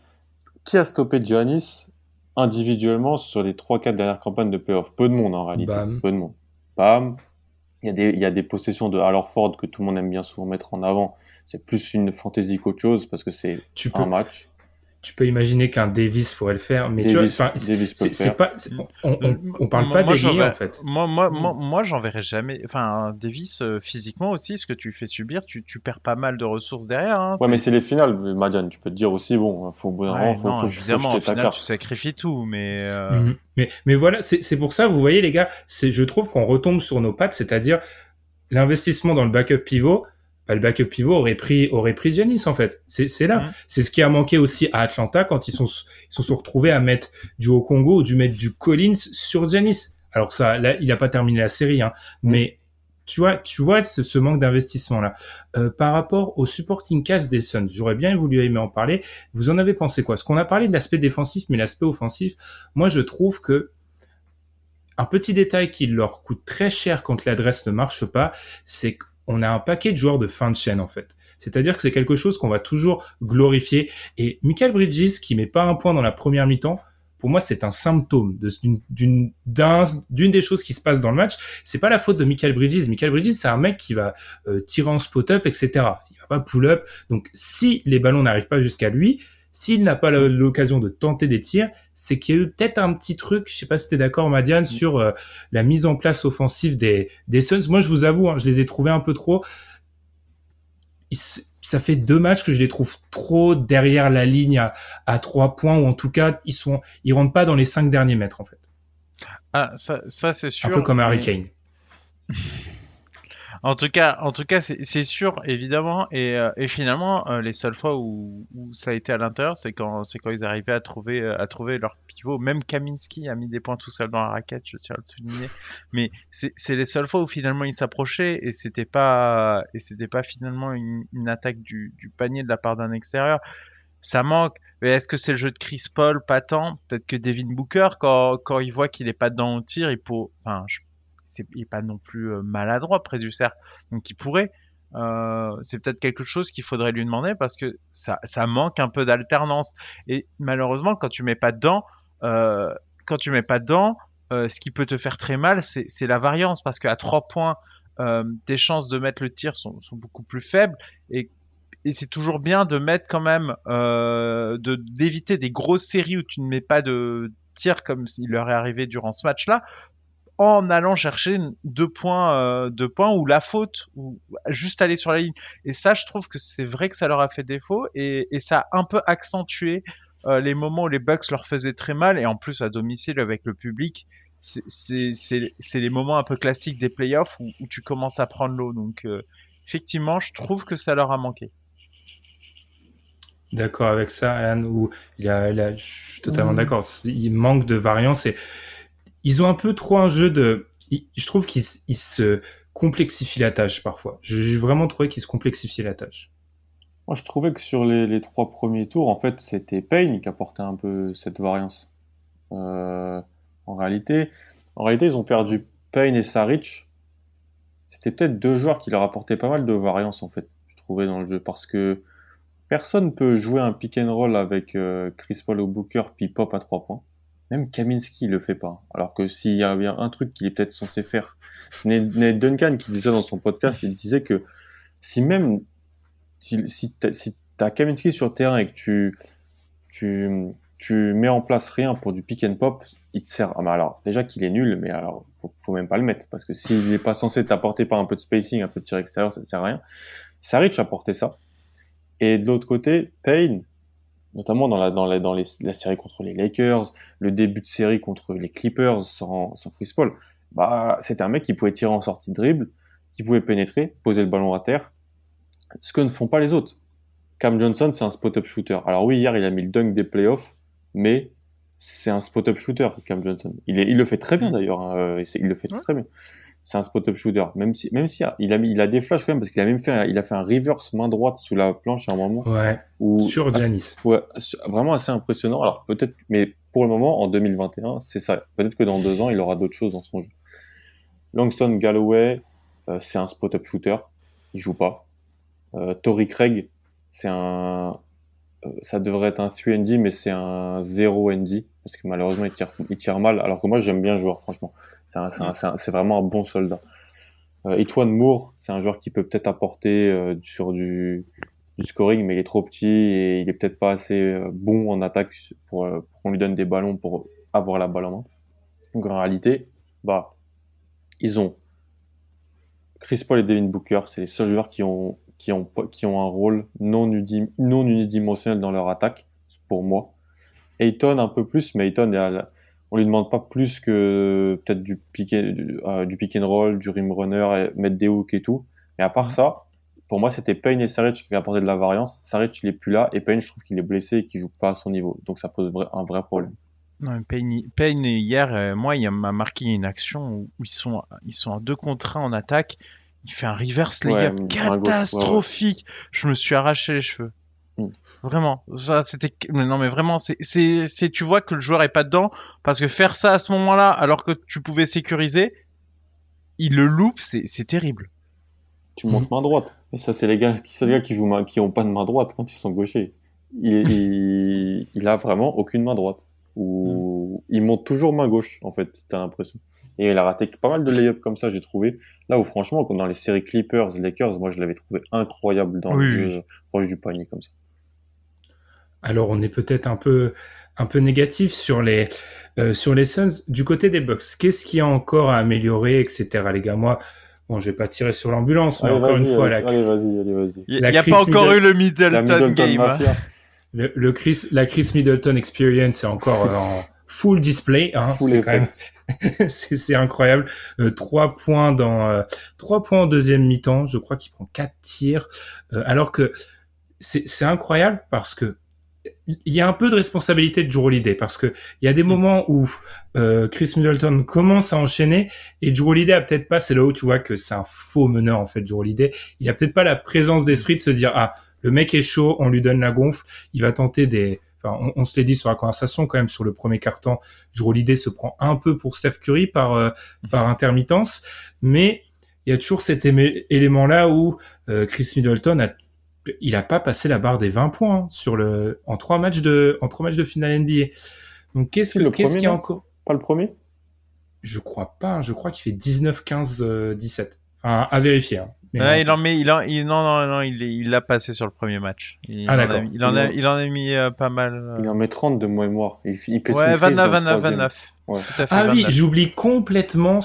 qui a stoppé Giannis individuellement sur les 3-4 dernières campagnes de playoff? Peu de monde en réalité. Bam. Peu de monde. Bam. Il y a des possessions de Al Horford que tout le monde aime bien souvent mettre en avant. C'est plus une fantaisie qu'autre chose parce que c'est Tu un peux, match. tu peux imaginer qu'un Davis pourrait le faire, mais tu vois, Davis, enfin, Davis peut le faire. on parle pas d'ailier en fait. Moi, j'enverrai jamais. Enfin, Davis, physiquement aussi, ce que tu fais subir, tu perds pas mal de ressources derrière. Hein, Ouais, mais c'est les finales, Madiane. Tu peux te dire aussi, bon, faut, au bout d'un moment, Ouais, non, faut évidemment, au jeter ta final, carte. tu sacrifies tout, mais Mais voilà, c'est pour ça, vous voyez les gars, je trouve qu'on retombe sur nos pattes, c'est-à-dire l'investissement dans le backup pivot. Bah, le backup pivot aurait pris Giannis en fait. C'est là, Mm. c'est ce qui a manqué aussi à Atlanta quand ils se sont retrouvés à mettre du Okongo ou mettre du Collins sur Giannis. Alors ça, là, il a pas terminé la série, hein, mais tu vois ce manque d'investissement là. Par rapport au supporting cast des Suns, j'aurais bien voulu aimer en parler. Vous en avez pensé quoi? Parce qu'on a parlé de l'aspect défensif, mais l'aspect offensif, moi je trouve que un petit détail qui leur coûte très cher quand l'adresse ne marche pas, c'est qu'on a un paquet de joueurs de fin de chaîne en fait. C'est-à-dire que c'est quelque chose qu'on va toujours glorifier. Et Michael Bridges, qui met pas un point dans la première mi-temps, pour moi, c'est un symptôme d'une des choses qui se passe dans le match. C'est pas la faute de Michael Bridges. Michael Bridges, c'est un mec qui va tirer en spot-up, etc. Il va pas pull-up. Donc, si les ballons n'arrivent pas jusqu'à lui, s'il n'a pas l'occasion de tenter des tirs, c'est qu'il y a eu peut-être un petit truc, je sais pas si t'es d'accord Madiane, sur la mise en place offensive des Suns. Moi je vous avoue, hein, je les ai trouvés un peu trop. Ça fait 2 matchs que je les trouve trop derrière la ligne à 3 points, ou en tout cas ils rentrent pas dans les 5 derniers mètres en fait. ça c'est Un peu sûr. comme Harry Mais Kane. En tout cas, c'est sûr, évidemment. Et finalement, les seules fois où ça a été à l'intérieur, c'est quand ils arrivaient à trouver leur pivot. Même Kaminski a mis des points tout seul dans la raquette, je tiens à le souligner. Mais c'est les seules fois où finalement il s'approchait et c'était pas finalement une attaque du panier de la part d'un extérieur. Ça manque. Mais est-ce que c'est le jeu de Chris Paul? Pas tant. Peut-être que Devin Booker, quand il voit qu'il est pas dedans au tir, il est pas non plus maladroit près du cercle. Donc il pourrait. C'est peut-être quelque chose qu'il faudrait lui demander parce que ça manque un peu d'alternance. Et malheureusement, quand tu mets pas dedans, ce qui peut te faire très mal, c'est la variance parce qu'à 3 points, tes chances de mettre le tir sont beaucoup plus faibles et c'est toujours bien de mettre quand même d'éviter des grosses séries où tu ne mets pas de tir comme il leur est arrivé durant ce match-là en allant chercher 2 points ou la faute ou juste aller sur la ligne. Et ça, je trouve que c'est vrai que ça leur a fait défaut et ça a un peu accentué les moments où les Bucks leur faisaient très mal et en plus à domicile avec le public. C'est les moments un peu classiques des playoffs où tu commences à prendre l'eau. Donc effectivement, je trouve que ça leur a manqué. D'accord avec ça, Alan, où je suis totalement d'accord. Il manque de variance et ils ont un peu trop un jeu je trouve qu'ils se complexifient la tâche parfois. J'ai vraiment trouvé qu'ils se complexifiaient la tâche. Moi, je trouvais que sur les 3 premiers tours, en fait, c'était Payne qui apportait un peu cette variance. Euh, en réalité, ils ont perdu Payne et Saric. C'était peut-être 2 joueurs qui leur apportaient pas mal de variance, en fait, je trouvais, dans le jeu. Parce que personne peut jouer un pick and roll avec Chris Paul ou Booker puis Pop à 3 points. Même Kaminski, il le fait pas. Alors que s'il y a bien un truc qu'il est peut-être censé faire, Nate Duncan qui disait ça dans son podcast, il disait que si t'as Kaminski sur le terrain et que tu mets en place rien pour du pick and pop, il te sert. Ah, mais alors, déjà qu'il est nul, mais alors, faut même pas le mettre. Parce que s'il est pas censé t'apporter par un peu de spacing, un peu de tir extérieur, ça ne sert à rien. Saric apportait ça. Et de l'autre côté, Payne, notamment dans la série contre les Lakers, le début de série contre les Clippers sans Chris Paul, bah, c'était un mec qui pouvait tirer en sortie de dribble, qui pouvait pénétrer, poser le ballon à terre, ce que ne font pas les autres. Cam Johnson, c'est un spot-up shooter. Alors oui, hier, il a mis le dunk des playoffs, mais c'est un spot-up shooter, Cam Johnson. Il le fait très bien d'ailleurs, hein, il le fait très bien. C'est un spot-up shooter, même si il a des flashs quand même parce qu'il a fait un reverse main droite sous la planche à un moment. Ouais. Sur Giannis. Ouais, vraiment assez impressionnant. Alors peut-être, mais pour le moment en 2021, c'est ça. Peut-être que dans 2 ans, il aura d'autres choses dans son jeu. Langston Galloway, c'est un spot-up shooter, il joue pas. Torrey Craig, ça devrait être un 3&D, mais c'est un 0&D parce que malheureusement il tire mal. Alors que moi j'aime bien le joueur, franchement. C'est vraiment un bon soldat. Etuan Moore, c'est un joueur qui peut peut-être apporter sur du scoring, mais il est trop petit et il est peut-être pas assez bon en attaque pour qu'on lui donne des ballons pour avoir la balle en main. Donc en réalité, bah ils ont Chris Paul et Devin Booker, c'est les seuls joueurs qui ont un rôle non unidimensionnel dans leur attaque, pour moi. Ayton un peu plus, mais Ayton, on lui demande pas plus que peut-être du pick and roll, du rim runner, mettre des hooks et tout. Et à part ça, pour moi, c'était Payne et Saric qui apportaient de la variance. Saric, il est plus là, et Payne, je trouve qu'il est blessé et qu'il joue pas à son niveau. Donc ça pose un vrai problème. Non, Payne hier, moi, il m'a marqué une action où ils sont à 2 contre 1 en attaque. Il fait un reverse layup catastrophique. Ouais. Je me suis arraché les cheveux. Vraiment. Ça, non, mais vraiment, tu vois que le joueur est pas dedans parce que faire ça à ce moment-là, alors que tu pouvais sécuriser, il le loupe, c'est terrible. Tu montes main droite. Et ça, c'est les gars qui ont pas de main droite quand ils sont gauchers. Il a vraiment aucune main droite. Ou il monte toujours main gauche, en fait, t'as l'impression. Et il a raté pas mal de lay-up comme ça, j'ai trouvé. Là où franchement, dans les séries Clippers, Lakers, moi je l'avais trouvé incroyable dans le jeu proche du panier comme ça. Alors on est peut-être un peu négatif sur les Suns. Du côté des Bucks, qu'est-ce qu'il y a encore à améliorer, etc. Les gars, moi, bon, je vais pas tirer sur l'ambulance, mais encore une fois, vas-y. Il n'y a pas encore eu le Middleton game. Mafia. La Chris Middleton experience est encore en full display. Hein, full effect. C'est incroyable. 3 points 3 points en deuxième mi-temps. Je crois qu'il prend 4 tirs. Alors que c'est incroyable parce que il y a un peu de responsabilité de Jrue Holiday parce que il y a des moments où Chris Middleton commence à enchaîner et Jrue Holiday a peut-être pas, c'est là où tu vois que c'est un faux meneur en fait. Jrue Holiday, il a peut-être pas la présence d'esprit de se dire le mec est chaud, on lui donne la gonfle, il va tenter on se l'est dit sur la conversation quand même sur le premier quart-temps, Jrue Holiday se prend un peu pour Steph Curry par intermittence, mais il y a toujours cet élément là où Chris Middleton il a pas passé la barre des 20 points en 3 matchs de finale NBA. Donc C'est le qu'est-ce premier, qu'il y a non? encore? Pas le premier? Je crois pas, je crois qu'il fait 19, 15, 17. Enfin, à vérifier, hein. Mais Ouais, non, il l'a passé sur le premier match. d'accord. Il en a mis pas mal. Il en met 30 de mémoire. Il pète Ouais, une crise 29, dans le 29, troisième. 29. Ouais. Tout à fait, Ah oui, 29. j'oublie complètement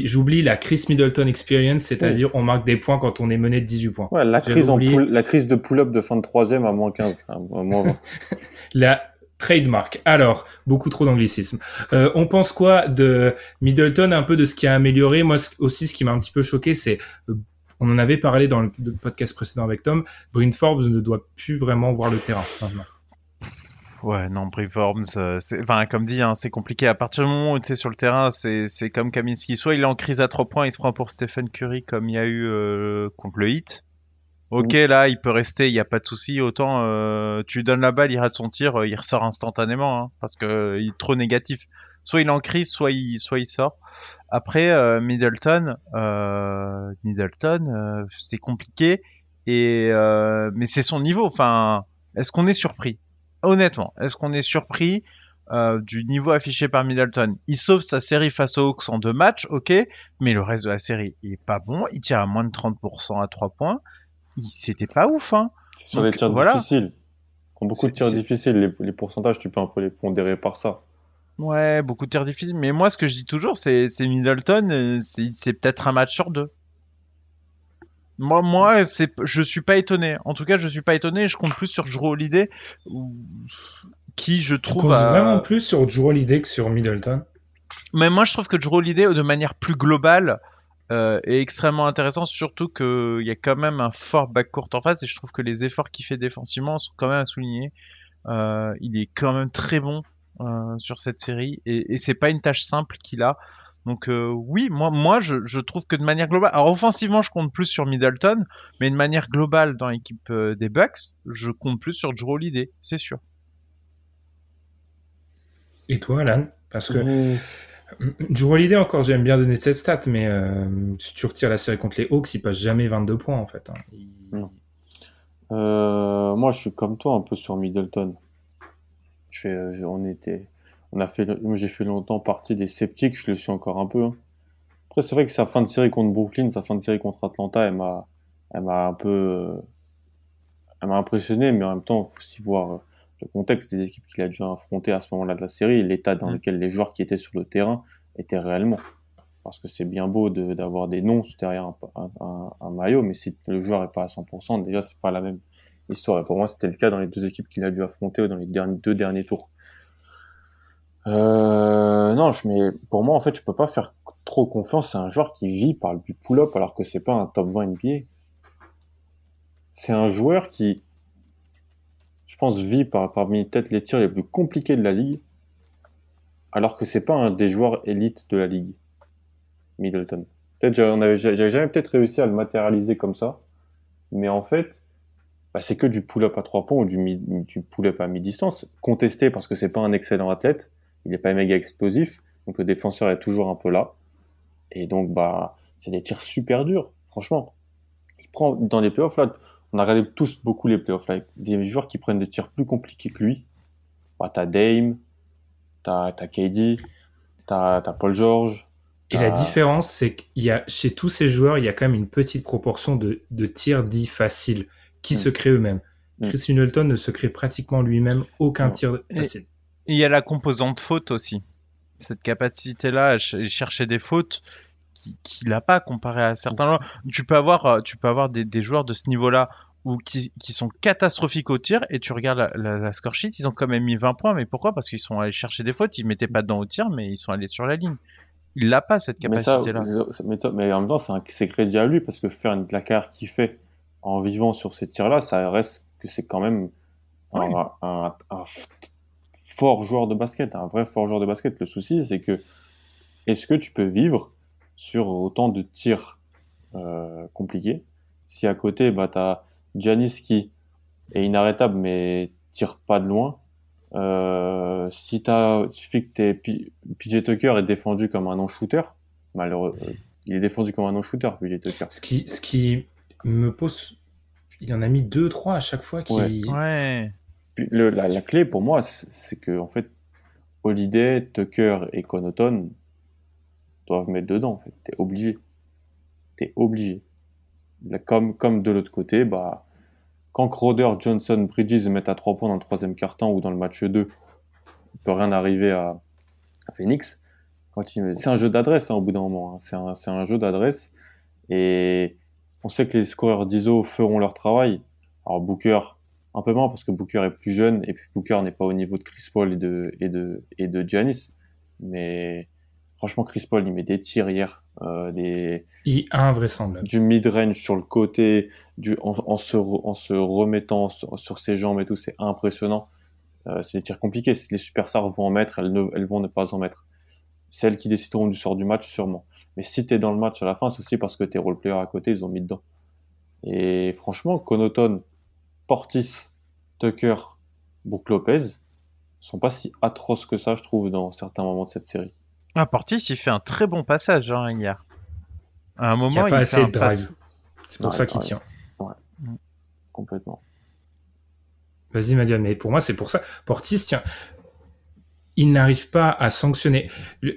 j'oublie la Chris Middleton experience, c'est-à-dire on marque des points quand on est mené de 18 points. Ouais, la J'avais oublié. la crise de pull-up de fin de troisième à moins 15. À moins 20. La trademark. Alors, beaucoup trop d'anglicisme. On pense quoi de Middleton, un peu de ce qui a amélioré? Moi aussi, ce qui m'a un petit peu choqué, c'est on en avait parlé dans le podcast précédent avec Tom, Bryn Forbes ne doit plus vraiment voir le terrain maintenant. Ouais, non, Breforms, enfin, comme dit, hein, c'est compliqué. À partir du moment où tu es sur le terrain, c'est comme Kaminsky. Soit il est en crise à 3 points, il se prend pour Stephen Curry comme il y a eu contre le Heat. Ok, là, il peut rester, il n'y a pas de souci. Autant tu lui donnes la balle, il rate son tir, il ressort instantanément, hein, parce que il est trop négatif. Soit il est en crise, soit il sort. Après, Middleton, c'est compliqué, mais c'est son niveau. Enfin, est-ce qu'on est surpris? Honnêtement, est-ce qu'on est surpris du niveau affiché par Middleton? Il sauve sa série face aux Hawks en 2 matchs, ok, mais le reste de la série, il est pas bon. Il tire à moins de 30% à 3 points. C'était pas ouf, hein. C'est sur les tirs difficiles. Il prend beaucoup de tirs C'est- difficiles. Les pourcentages, tu peux un peu les pondérer par ça. Ouais, beaucoup de tirs difficiles. Mais moi, ce que je dis toujours, c'est Middleton, c'est peut-être un match sur 2. Moi, je suis pas étonné. En tout cas, je suis pas étonné. Je compte plus sur Jrue Holiday, qui je Tu trouve. comptes vraiment plus sur Jrue Holiday que sur Middleton? Mais moi, je trouve que Jrue Holiday, de manière plus globale, est extrêmement intéressant. Surtout qu'il y a quand même un fort backcourt en face, et je trouve que les efforts qu'il fait défensivement sont quand même à souligner. Il est quand même très bon sur cette série, et c'est pas une tâche simple qu'il a. Donc oui, moi je trouve que de manière globale, alors offensivement je compte plus sur Middleton, mais de manière globale dans l'équipe des Bucks, je compte plus sur Jrue Holiday, c'est sûr. Et toi, Alan? Parce que Jrue Holiday, encore, j'aime bien donner cette stat, mais si tu retires la série contre les Hawks, il passe jamais 22 points en fait. Non. Moi, je suis comme toi un peu sur Middleton. J'ai fait longtemps partie des sceptiques, je le suis encore un peu, hein. Après, c'est vrai que sa fin de série contre Brooklyn, sa fin de série contre Atlanta, elle m'a un peu, elle m'a impressionné, mais en même temps, il faut aussi voir le contexte des équipes qu'il a dû affronter à ce moment-là de la série et l'état dans lequel les joueurs qui étaient sur le terrain étaient réellement. Parce que c'est bien beau d'avoir des noms derrière un maillot, mais si le joueur est pas à 100%, déjà, c'est pas la même histoire. Et pour moi, c'était le cas dans les 2 équipes qu'il a dû affronter dans les 2 derniers tours. Non, mais pour moi, en fait, je peux pas faire trop confiance à un joueur qui vit par du pull-up alors que c'est pas un top 20 NBA. C'est un joueur qui, je pense, vit parmi peut-être les tirs les plus compliqués de la ligue, alors que c'est pas un des joueurs élites de la ligue, Middleton. Peut-être j'avais jamais peut-être réussi à le matérialiser comme ça, mais en fait, c'est que du pull-up à 3 points ou du pull-up à mi-distance, contesté parce que c'est pas un excellent athlète, il est pas méga explosif, donc le défenseur est toujours un peu là, et donc c'est des tirs super durs, franchement. Il prend dans les playoffs là, on a regardé tous beaucoup les playoffs là, des joueurs qui prennent des tirs plus compliqués que lui. T'as Dame, t'as KD, t'as Paul George. Et la différence, c'est qu'il y a, chez tous ces joueurs, il y a quand même une petite proportion de tirs dits faciles qui se créent eux-mêmes. Chris Middleton ne se crée pratiquement lui-même aucun tir facile. Et il y a la composante faute aussi. Cette capacité-là à chercher des fautes qu'il n'a pas comparé à certains joueurs. Tu peux avoir des joueurs de ce niveau-là ou qui sont catastrophiques au tir, et tu regardes la score sheet, ils ont quand même mis 20 points, mais pourquoi? Parce qu'ils sont allés chercher des fautes, ils mettaient pas dedans au tir, mais ils sont allés sur la ligne. Il l'a pas, cette Mais ça, capacité-là. mais en même temps, c'est crédit à lui parce que faire la carrière qu'il fait en vivant sur ces tirs-là, ça reste que c'est quand même Ouais. un fort joueur de basket, un vrai fort joueur de basket. Le souci, c'est que est-ce que tu peux vivre sur autant de tirs compliqués si à côté, bah, tu as Giannis qui est inarrêtable mais tire pas de loin. Il suffit que PJ Tucker est défendu comme un non-shooter. Malheureux, il est défendu comme un non-shooter, PJ Tucker. Ce qui me pose, il en a mis 2-3 à chaque fois qui. Ouais. Puis la clé pour moi, c'est que en fait, Holiday, Tucker et Connaughton doivent mettre dedans. En fait, t'es obligé. Là, comme de l'autre côté, bah quand Crowder, Johnson, Bridges mettent à 3 points dans le troisième quart-temps ou dans le match 2, il peut rien arriver à Phoenix. C'est un jeu d'adresse au bout d'un moment. C'est un jeu d'adresse. Et on sait que les scoreurs d'ISO feront leur travail. Alors Booker, un peu moins parce que Booker est plus jeune et puis Booker n'est pas au niveau de Chris Paul et de Giannis. Mais franchement, Chris Paul, il met des tirs hier. Invraisemblable. Du mid-range sur le côté, en se remettant sur ses jambes et tout, c'est impressionnant. C'est des tirs compliqués. Si les superstars vont en mettre, elles vont ne pas en mettre. Celles qui décideront du sort du match, sûrement. Mais si t'es dans le match à la fin, c'est aussi parce que tes role-players à côté, ils ont mis dedans. Et franchement, Connaughton, Portis, Tucker, Brook Lopez sont pas si atroces que ça, je trouve, dans certains moments de cette série. Ah, Portis, il fait un très bon passage hier. À un Il n'y moment, a pas il assez fait de un drive. pass. C'est pour ça qu'il tient. Ouais. Complètement. Vas-y, Madiane, mais pour moi, c'est pour ça. Portis, tiens, il n'arrive pas à sanctionner.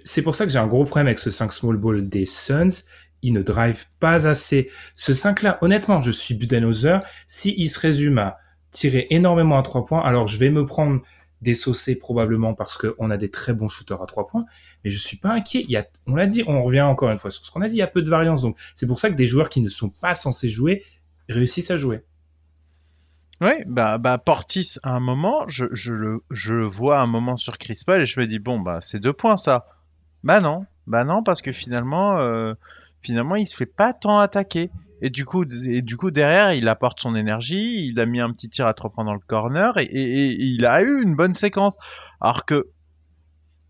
C'est pour ça que j'ai un gros problème avec ce 5 small ball des Suns. Il ne drive pas assez. Ce 5-là, honnêtement, je suis Budenholzer. S'il se résume à tirer énormément à 3 points, alors je vais me prendre des saucés probablement parce qu'on a des très bons shooters à 3 points, mais je suis pas inquiet. On l'a dit, on revient encore une fois sur ce qu'on a dit, il y a peu de variance. Donc c'est pour ça que des joueurs qui ne sont pas censés jouer réussissent à jouer. Oui, Portis, à un moment, je le vois un moment sur Chris Paul et je me dis, bon, c'est 2 points ça. Bah non, parce que finalement, il se fait pas tant attaquer. Et du coup, derrière, il apporte son énergie, il a mis un petit tir à 3 points dans le corner et il a eu une bonne séquence. Alors que,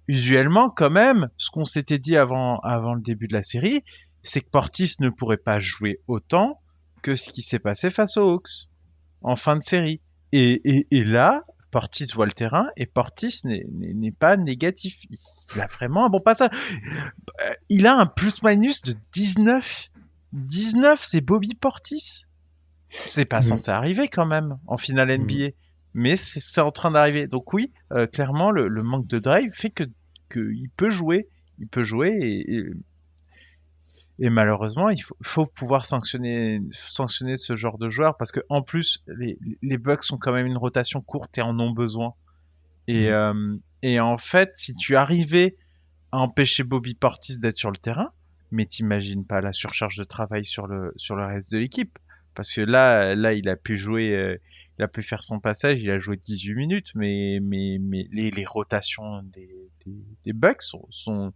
usuellement, quand même, ce qu'on s'était dit avant le début de la série, c'est que Portis ne pourrait pas jouer autant que ce qui s'est passé face aux Hawks en fin de série. Et là, Portis voit le terrain et Portis n'est pas négatif. Il a vraiment un bon passage. Il a un plus-minus de 19. 19, c'est Bobby Portis. C'est pas censé arriver quand même en finale NBA. Mais c'est en train d'arriver. Donc oui, clairement, le manque de drive fait que il peut jouer. Il peut jouer et malheureusement, il faut pouvoir sanctionner ce genre de joueurs parce que en plus, les Bucks ont quand même une rotation courte et en ont besoin. Et en fait, si tu arrivais à empêcher Bobby Portis d'être sur le terrain, mais t'imagines pas la surcharge de travail sur le reste de l'équipe. Parce que là, il a pu jouer, il a pu faire son passage, il a joué 18 minutes, mais les rotations des Bucks sont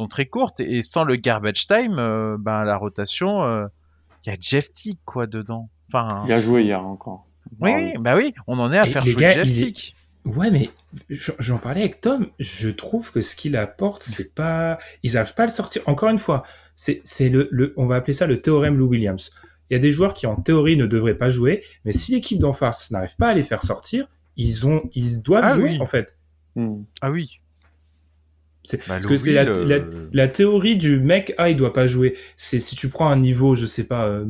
très courtes et sans le garbage time, la rotation, il y a Jeff Teague quoi dedans. Enfin, il a joué hier encore. Oui, on en est à faire jouer Jeff Teague. Ouais, mais j'en parlais avec Tom. Je trouve que ce qu'il apporte, c'est pas, ils n'arrivent pas à le sortir. Encore une fois, c'est on va appeler ça le théorème Lou Williams. Il y a des joueurs qui en théorie ne devraient pas jouer, mais si l'équipe d'en face n'arrive pas à les faire sortir, ils doivent jouer en fait. Ah oui. Parce que c'est la théorie du mec, il doit pas jouer. C'est si tu prends un niveau, je sais pas,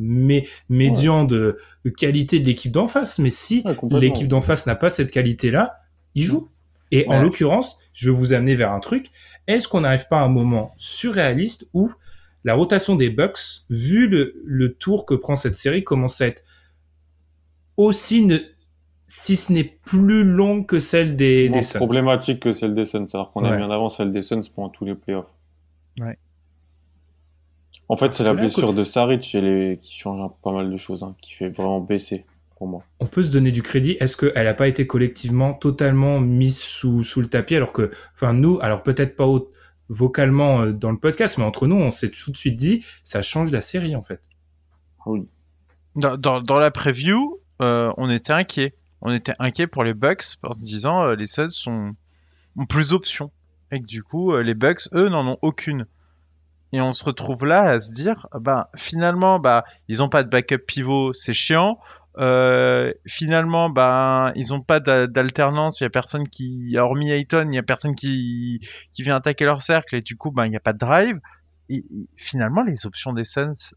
médian de qualité de l'équipe d'en face. Mais si l'équipe d'en face n'a pas cette qualité-là, il joue. Et en l'occurrence, je vais vous amener vers un truc. Est-ce qu'on n'arrive pas à un moment surréaliste où la rotation des Bucks, vu le tour que prend cette série, commence à être aussi si ce n'est plus long que celle des Suns. Problématique que celle des Suns. Alors qu'on a mis en avant celle des Suns pendant tous les playoffs. Ouais. En fait, c'est la blessure de Saric qui change pas mal de choses, qui fait vraiment baisser pour moi. On peut se donner du crédit. Est-ce qu'elle n'a pas été collectivement totalement mise sous le tapis alors que, enfin, nous, alors peut-être pas vocalement dans le podcast, mais entre nous, on s'est tout de suite dit, ça change la série en fait. Oui. Dans la preview, on était inquiet. On était inquiet pour les Bucks en se disant les Suns ont plus d'options. Et que du coup, les Bucks, eux, n'en ont aucune. Et on se retrouve là à se dire, finalement, ils ont pas de backup pivot, c'est chiant. Finalement, ils ont pas d'alternance. Il y a personne hormis Ayton, il y a personne qui vient attaquer leur cercle. Et du coup, il y a pas de drive. Et finalement, les options des Suns,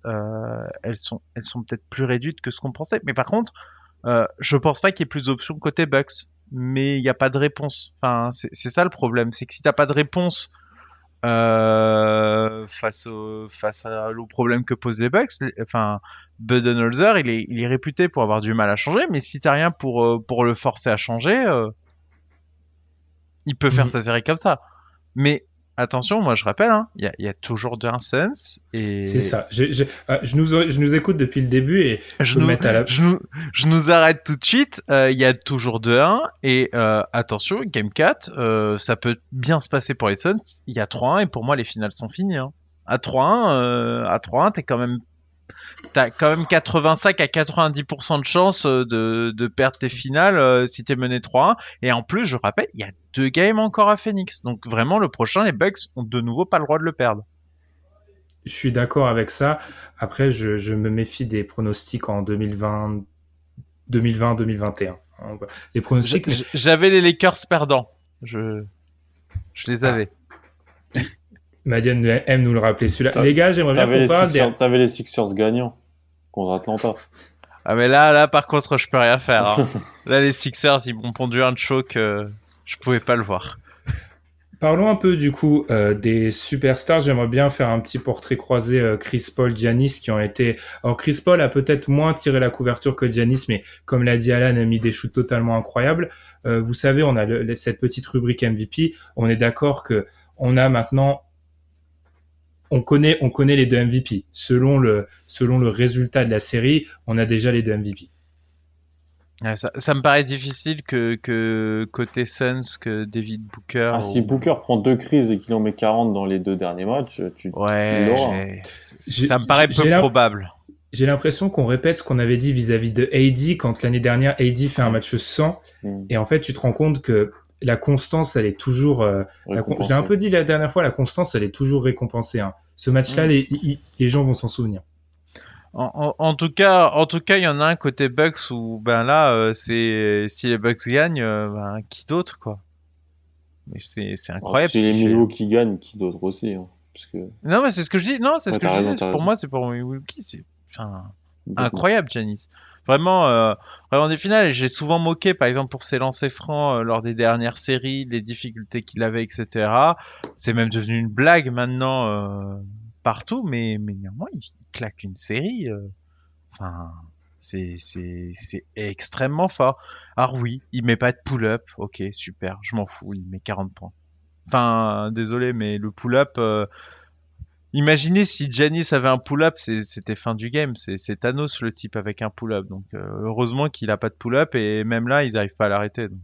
elles sont peut-être plus réduites que ce qu'on pensait. Mais par contre, je pense pas qu'il y ait plus d'options côté Bucks. Mais il n'y a pas de réponse. Enfin, c'est ça le problème, c'est que si t'as pas de réponse face au problème que posent les Bucks, Budenholzer, il est réputé pour avoir du mal à changer, mais si t'as rien pour le forcer à changer, il peut faire sa série comme ça. Mais attention, moi je rappelle, il y a toujours un Suns et c'est ça. Je nous écoute depuis le début et je nous arrête tout de suite. Il y a toujours 2-1 et attention, Game 4, ça peut bien se passer pour les Suns. Il y a 3-1 et pour moi les finales sont finies. À 3-1, t'as quand même 85 à 90% de chance de perdre tes finales si t'es mené 3-1. Et en plus, je rappelle, il y a 2 games encore à Phoenix. Donc vraiment, le prochain, les Bucks ont de nouveau pas le droit de le perdre. Je suis d'accord avec ça. Après, je me méfie des pronostics en 2020-2021. Les pronostics... J'avais les Lakers perdants. Je les avais. Madiane aime nous le rappeler. Les gars, j'aimerais bien qu'on parle... T'avais les Sixers gagnants contre Atlanta. Ah mais là, par contre, je peux rien faire. Là, les Sixers, ils m'ont pondu un choke. Je pouvais pas le voir. Parlons un peu du coup des superstars. J'aimerais bien faire un petit portrait croisé Chris Paul, Giannis qui ont été... Alors Chris Paul a peut-être moins tiré la couverture que Giannis, mais comme l'a dit Alan, a mis des shoots totalement incroyables. Vous savez, on a cette petite rubrique MVP. On est d'accord que on a maintenant... On connaît les 2 MVP. Selon le résultat de la série, on a déjà les 2 MVP. Ouais, ça me paraît difficile que côté Suns, que David Booker... Si Booker prend 2 crises et qu'il en met 40 dans les 2 derniers matchs, tu l'auras. Ça me paraît peu probable. J'ai l'impression qu'on répète ce qu'on avait dit vis-à-vis de AD quand l'année dernière, AD fait un match 100. Et en fait, tu te rends compte que la constance, elle est toujours... je l'ai un peu dit la dernière fois, la constance, elle est toujours récompensée. Ce match-là, les gens vont s'en souvenir. En tout cas, il y en a un côté Bucks où c'est si les Bucks gagnent, qui d'autre quoi. Mais c'est incroyable. Si les Milwaukee gagnent, qui d'autre aussi parce que... Non mais c'est ce que je dis. Non, c'est ce que je dis. Pour moi, c'est pour Milwaukee. C'est incroyable, Giannis. Vraiment des finales. Et j'ai souvent moqué, par exemple, pour ses lancers francs lors des dernières séries, les difficultés qu'il avait, etc. C'est même devenu une blague maintenant partout, mais néanmoins, il claque une série. C'est extrêmement fort. Alors oui, il met pas de pull-up. Ok, super, je m'en fous. Il met 40 points. Enfin, désolé, mais le pull-up... Imaginez si Giannis avait un pull-up, c'était fin du game. C'est Thanos le type avec un pull-up. Donc heureusement qu'il a pas de pull-up et même là ils n'arrivent pas à l'arrêter. Donc.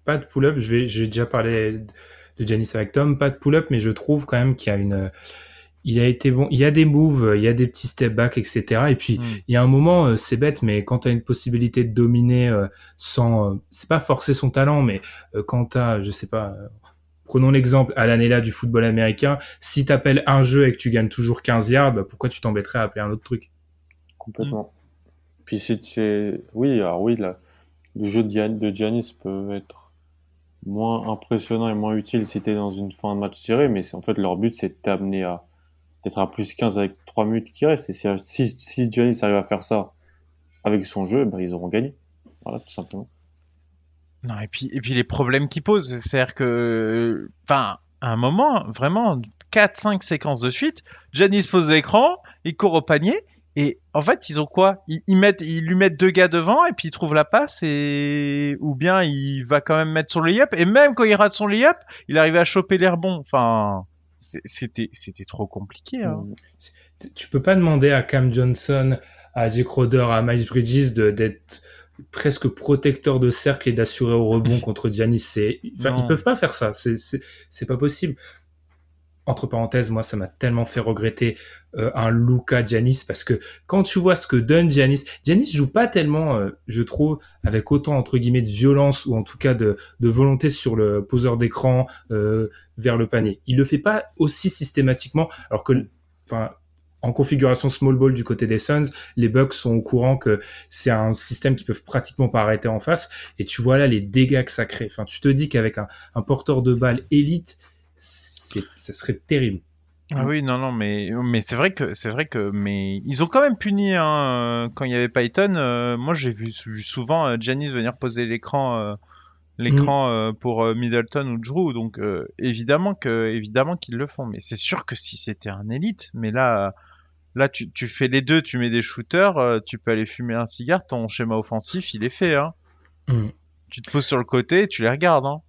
Pas de pull-up. J'ai déjà parlé de Giannis avec Tom. Pas de pull-up, mais je trouve quand même qu'il y a il a été bon. Il y a des moves, il y a des petits step back, etc. Et puis il y a un moment, c'est bête, mais quand t'as une possibilité de dominer sans, c'est pas forcer son talent, mais quand t'as, je sais pas. Prenons l'exemple à l'année là du football américain. Si t'appelles un jeu et que tu gagnes toujours 15 yards, pourquoi tu t'embêterais à appeler un autre truc? Complètement. Puis le jeu de Giannis peut être moins impressionnant et moins utile si t'es dans une fin de match serré, mais en fait leur but c'est de t'amener à d'être à plus 15 avec 3 minutes qui restent. Et si Giannis arrive à faire ça avec son jeu, ils auront gagné. Voilà, tout simplement. Non, et puis les problèmes qu'ils posent, c'est-à-dire que, à un moment, vraiment, 4-5 séquences de suite, Giannis pose l'écran, il court au panier, et en fait, ils ont quoi? Ils lui mettent 2 gars devant, et puis ils trouvent la passe, ou bien il va quand même mettre son lay-up, et même quand il rate son lay-up, il arrive à choper les rebonds. Enfin, c'était trop compliqué. Tu peux pas demander à Cam Johnson, à Jay Crowder, à Miles Bridges d'être presque protecteur de cercle et d'assurer au rebond contre Giannis. Ils peuvent pas faire ça. C'est pas possible. Entre parenthèses, moi, ça m'a tellement fait regretter un Luka Giannis parce que quand tu vois ce que donne Giannis joue pas tellement, je trouve, avec autant entre guillemets de violence ou en tout cas de volonté sur le poseur d'écran vers le panier. Il le fait pas aussi systématiquement, alors que, enfin, en configuration small ball du côté des Suns, les Bucks sont au courant que c'est un système qu'ils peuvent pratiquement pas arrêter en face. Et tu vois là les dégâts que ça crée. Enfin, tu te dis qu'avec un porteur de balle élite, ça serait terrible. Ah oui, non, mais c'est vrai que, mais ils ont quand même puni, hein, quand il y avait Python. Moi, j'ai vu souvent Giannis venir poser l'écran pour Middleton ou Drew, donc évidemment qu'ils le font. Mais c'est sûr que si c'était un élite, mais là tu fais les deux, tu mets des shooters, tu peux aller fumer un cigare, ton schéma offensif il est fait, hein. Tu te poses sur le côté, et tu les regardes, hein.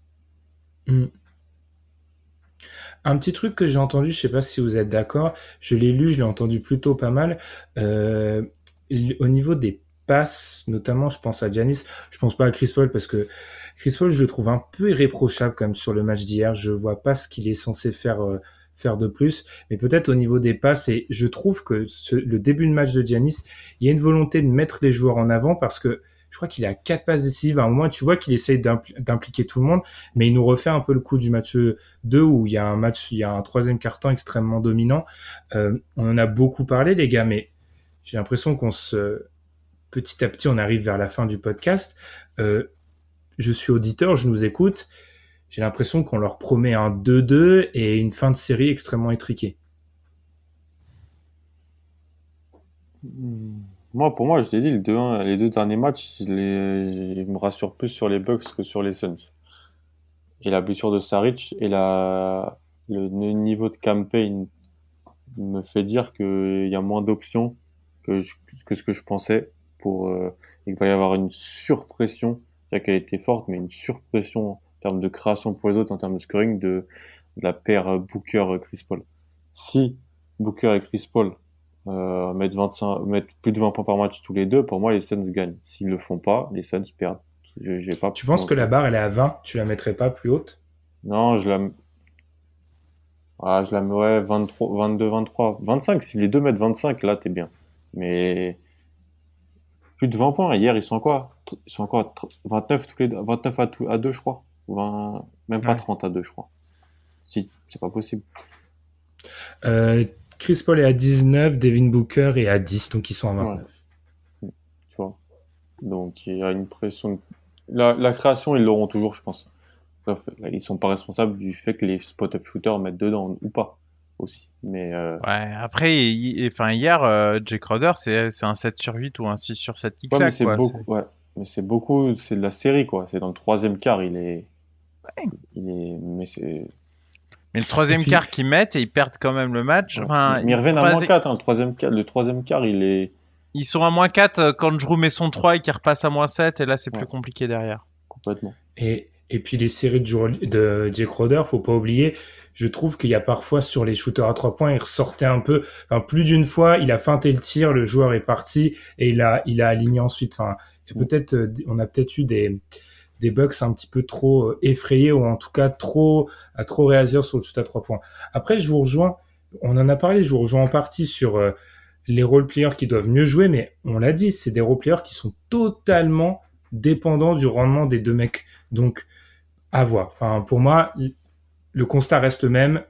Un petit truc que j'ai entendu, je sais pas si vous êtes d'accord, je l'ai lu, je l'ai entendu plutôt pas mal. Au niveau des passes, notamment, je pense à Giannis, je pense pas à Chris Paul parce que Chris Paul, je le trouve un peu irréprochable quand même sur le match d'hier. Je vois pas ce qu'il est censé faire de plus, mais peut-être au niveau des passes. Et je trouve que le début de match de Giannis, il y a une volonté de mettre les joueurs en avant parce que je crois qu'il a 4 passes décisives. À un moment, tu vois qu'il essaye d'impliquer tout le monde, mais il nous refait un peu le coup du match 2 où il y a un troisième quart-temps extrêmement dominant. On en a beaucoup parlé, les gars, mais j'ai l'impression petit à petit, on arrive vers la fin du podcast. Je suis auditeur, je nous écoute. J'ai l'impression qu'on leur promet un 2-2 et une fin de série extrêmement étriquée. Pour moi, je t'ai dit, le 2-1, les deux derniers matchs, je me rassure plus sur les Bucks que sur les Suns. Et la blessure de Saric et le niveau de campaign me fait dire qu'il y a moins d'options que ce que je pensais et qu'il va y avoir une surpression. C'est-à-dire qu'elle était forte, mais une surpression en termes de création pour les autres, en termes de scoring de la paire Booker-Chris Paul. Si Booker et Chris Paul mettent plus de 20 points par match tous les deux, pour moi, les Suns gagnent. S'ils le font pas, les Suns perdent. J'ai pas Tu penses que la barre, elle est à 20? Tu la mettrais pas plus haute? Non, je la mets 23, 22, 23, 25. Si les deux mettent 25, là, t'es bien. Mais plus de 20 points. Hier, ils sont quoi? Ils sont quoi? 29 tous les deux, 29 à 2, je crois. 20, même pas 30 à 2, je crois. Si, c'est pas possible. Chris Paul est à 19, Devin Booker est à 10, donc ils sont à 29. Ouais. Tu vois. Donc il y a une pression. La création, ils l'auront toujours, je pense. Là, ils sont pas responsables du fait que les spot-up shooters mettent dedans ou pas aussi. Mais Ouais, après, hier, Jay Crowder, c'est un 7 sur 8 ou un 6 sur 7 qui ouais, mais claque, quoi. mais c'est beaucoup, c'est de la série, quoi. C'est dans le troisième quart, Ouais. mais le troisième quart qu'ils mettent et ils perdent quand même le match. ouais. Enfin, Mais ils reviennent à -4, hein, le troisième quart, ils sont à -4 quand Drew met son 3 et qu'il repasse à -7, et là, c'est plus Ouais. compliqué derrière. Complètement. Et puis les séries de Jay Crowder, faut pas oublier, je trouve qu'il y a parfois sur les shooters à 3 points, il ressortait un peu, enfin plus d'une fois, il a feinté le tir, le joueur est parti et il a aligné ensuite. Enfin, on a peut-être eu des Bucks un petit peu trop effrayés ou en tout cas à trop réagir sur le shoot à 3 points. Après, je vous rejoins, on en a parlé, je vous rejoins en partie sur les role-players qui doivent mieux jouer, mais on l'a dit, c'est des role-players qui sont totalement dépendants du rendement des deux mecs. Donc, à voir. Enfin, pour moi, le constat reste le même.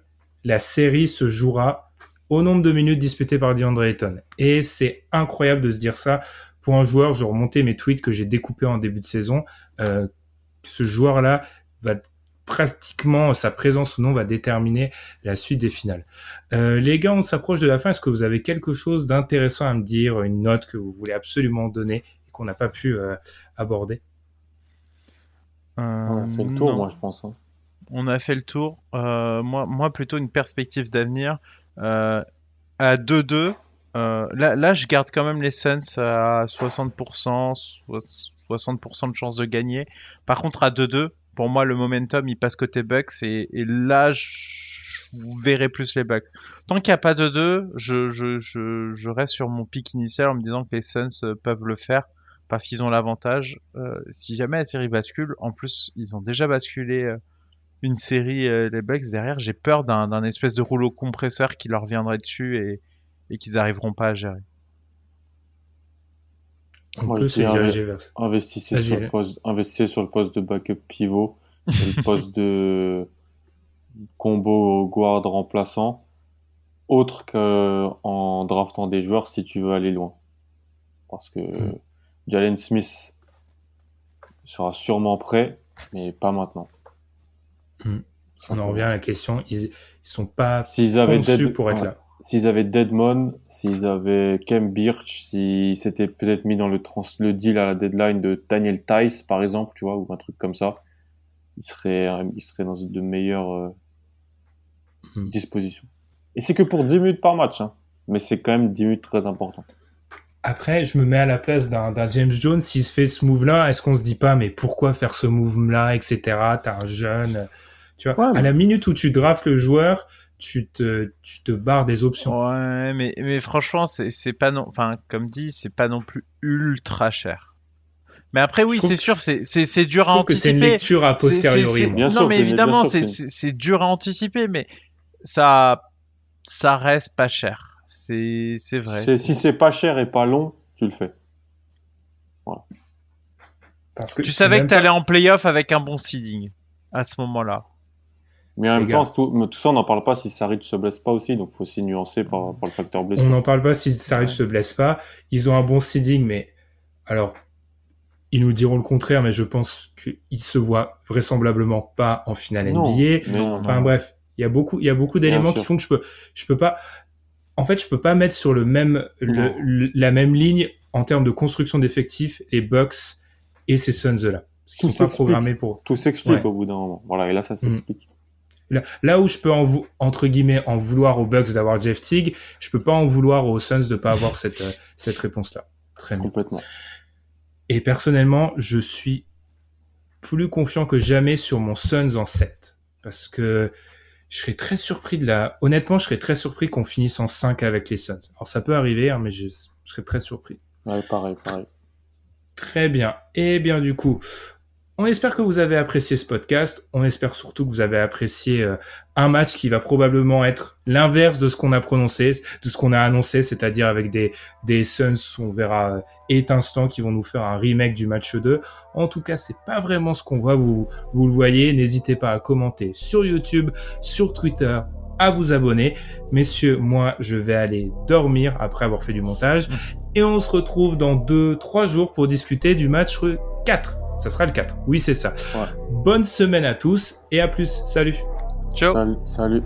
La série se jouera au nombre de minutes disputées par DeAndre Ayton. Et c'est incroyable de se dire ça. Pour un joueur, je remontais mes tweets que j'ai découpés en début de saison. Ce joueur-là va pratiquement, sa présence ou non va déterminer la suite des finales. Les gars, on s'approche de la fin. Est-ce que vous avez quelque chose d'intéressant à me dire, une note que vous voulez absolument donner et qu'on n'a pas pu aborder? On a fait le tour, moi, je pense. Hein. On a fait le tour. Moi, plutôt une perspective d'avenir. À 2-2, là, je garde quand même les Suns à 60%, 60% de chance de gagner. Par contre, à 2-2, pour moi, le momentum, il passe côté Bucks. Et là, je verrais plus les Bucks. Tant qu'il n'y a pas de 2, je reste sur mon pic initial en me disant que les Suns peuvent le faire parce qu'ils ont l'avantage. Si jamais la série bascule, en plus, ils ont déjà basculé une série, les Bucks derrière, j'ai peur d'un espèce de rouleau compresseur qui leur viendrait dessus et qu'ils n'arriveront pas à gérer. On Moi, peut je se dis diriger vers ça. investissez Vas-y, sur allez. investissez sur le poste de backup pivot et le poste de combo guard remplaçant, autre qu'en draftant des joueurs si tu veux aller loin. Parce que Jalen Smith sera sûrement prêt, mais pas maintenant. On en revient à la question. Ils sont pas S'ils avaient conçus pour être ouais. là. S'ils avaient Deadmon, s'ils avaient Kem Birch, s'ils s'étaient peut-être mis dans le deal à la deadline de Daniel Tice, par exemple, tu vois, ou un truc comme ça, ils seraient dans de meilleures dispositions. Et c'est que pour 10 minutes par match, hein. Mais c'est quand même 10 minutes très importantes. Après, je me mets à la place d'un James Jones. S'il se fait ce move-là, est-ce qu'on se dit pas, mais pourquoi faire ce move-là, etc. T'as un jeune, tu vois. Ouais, À la minute où tu draftes le joueur, tu te barres des options. Ouais, mais franchement, c'est pas non, enfin, comme dit, c'est pas non plus ultra cher. Mais après, oui, trouve c'est sûr, c'est dur Je à trouve que c'est une anticiper. lecture a posteriori. moi. Bien Non, sûr, mais c'est- évidemment, bien sûr, c'est dur à anticiper, mais ça reste pas cher. C'est vrai. Si c'est pas cher et pas long, tu le fais. Parce que Tu c'est savais même que t'allais pas- en playoff avec un bon seeding à ce moment-là. Mais en Les même gars. temps, tout ça, on n'en parle pas si Saric se blesse pas aussi, donc faut aussi nuancer par le facteur On blessure. n'en parle pas si Saric se blesse pas. Ils ont un bon seeding, mais alors ils nous diront le contraire, mais je pense qu'ils se voient vraisemblablement pas en finale Non, NBA. mais non, Enfin non. bref, il y a beaucoup d'éléments sûr. qui font que je peux pas. En fait, je peux pas mettre sur la même ligne en termes de construction d'effectifs les Bucks et ces Suns là, parce qu'ils Tout sont pas s'explique. programmés pour. Tout s'explique Ouais. au bout d'un moment. Voilà, et là, ça s'explique. Là où je peux entre guillemets en vouloir aux Bucks d'avoir Jeff Teague, je peux pas en vouloir aux Suns de pas avoir cette réponse là. Très bien. Complètement. Et personnellement, je suis plus confiant que jamais sur mon Suns en 7. Parce que je serais très surpris honnêtement, je serais très surpris qu'on finisse en 5 avec les Suns. Alors ça peut arriver, hein, mais je serais très surpris. Ouais, pareil. Très bien. Et bien du coup, on espère que vous avez apprécié ce podcast. On espère surtout que vous avez apprécié un match qui va probablement être l'inverse de ce qu'on a prononcé, de ce qu'on a annoncé, c'est-à-dire avec des Suns, on verra étincelants qui vont nous faire un remake du match 2. En tout cas, c'est pas vraiment ce qu'on voit. Vous le voyez. N'hésitez pas à commenter sur YouTube, sur Twitter, à vous abonner. Messieurs, moi, je vais aller dormir après avoir fait du montage. Et on se retrouve dans 2-3 jours pour discuter du match 4. Ça sera le 4. Oui, c'est ça. Ouais. Bonne semaine à tous et à plus. Salut. Ciao. Salut.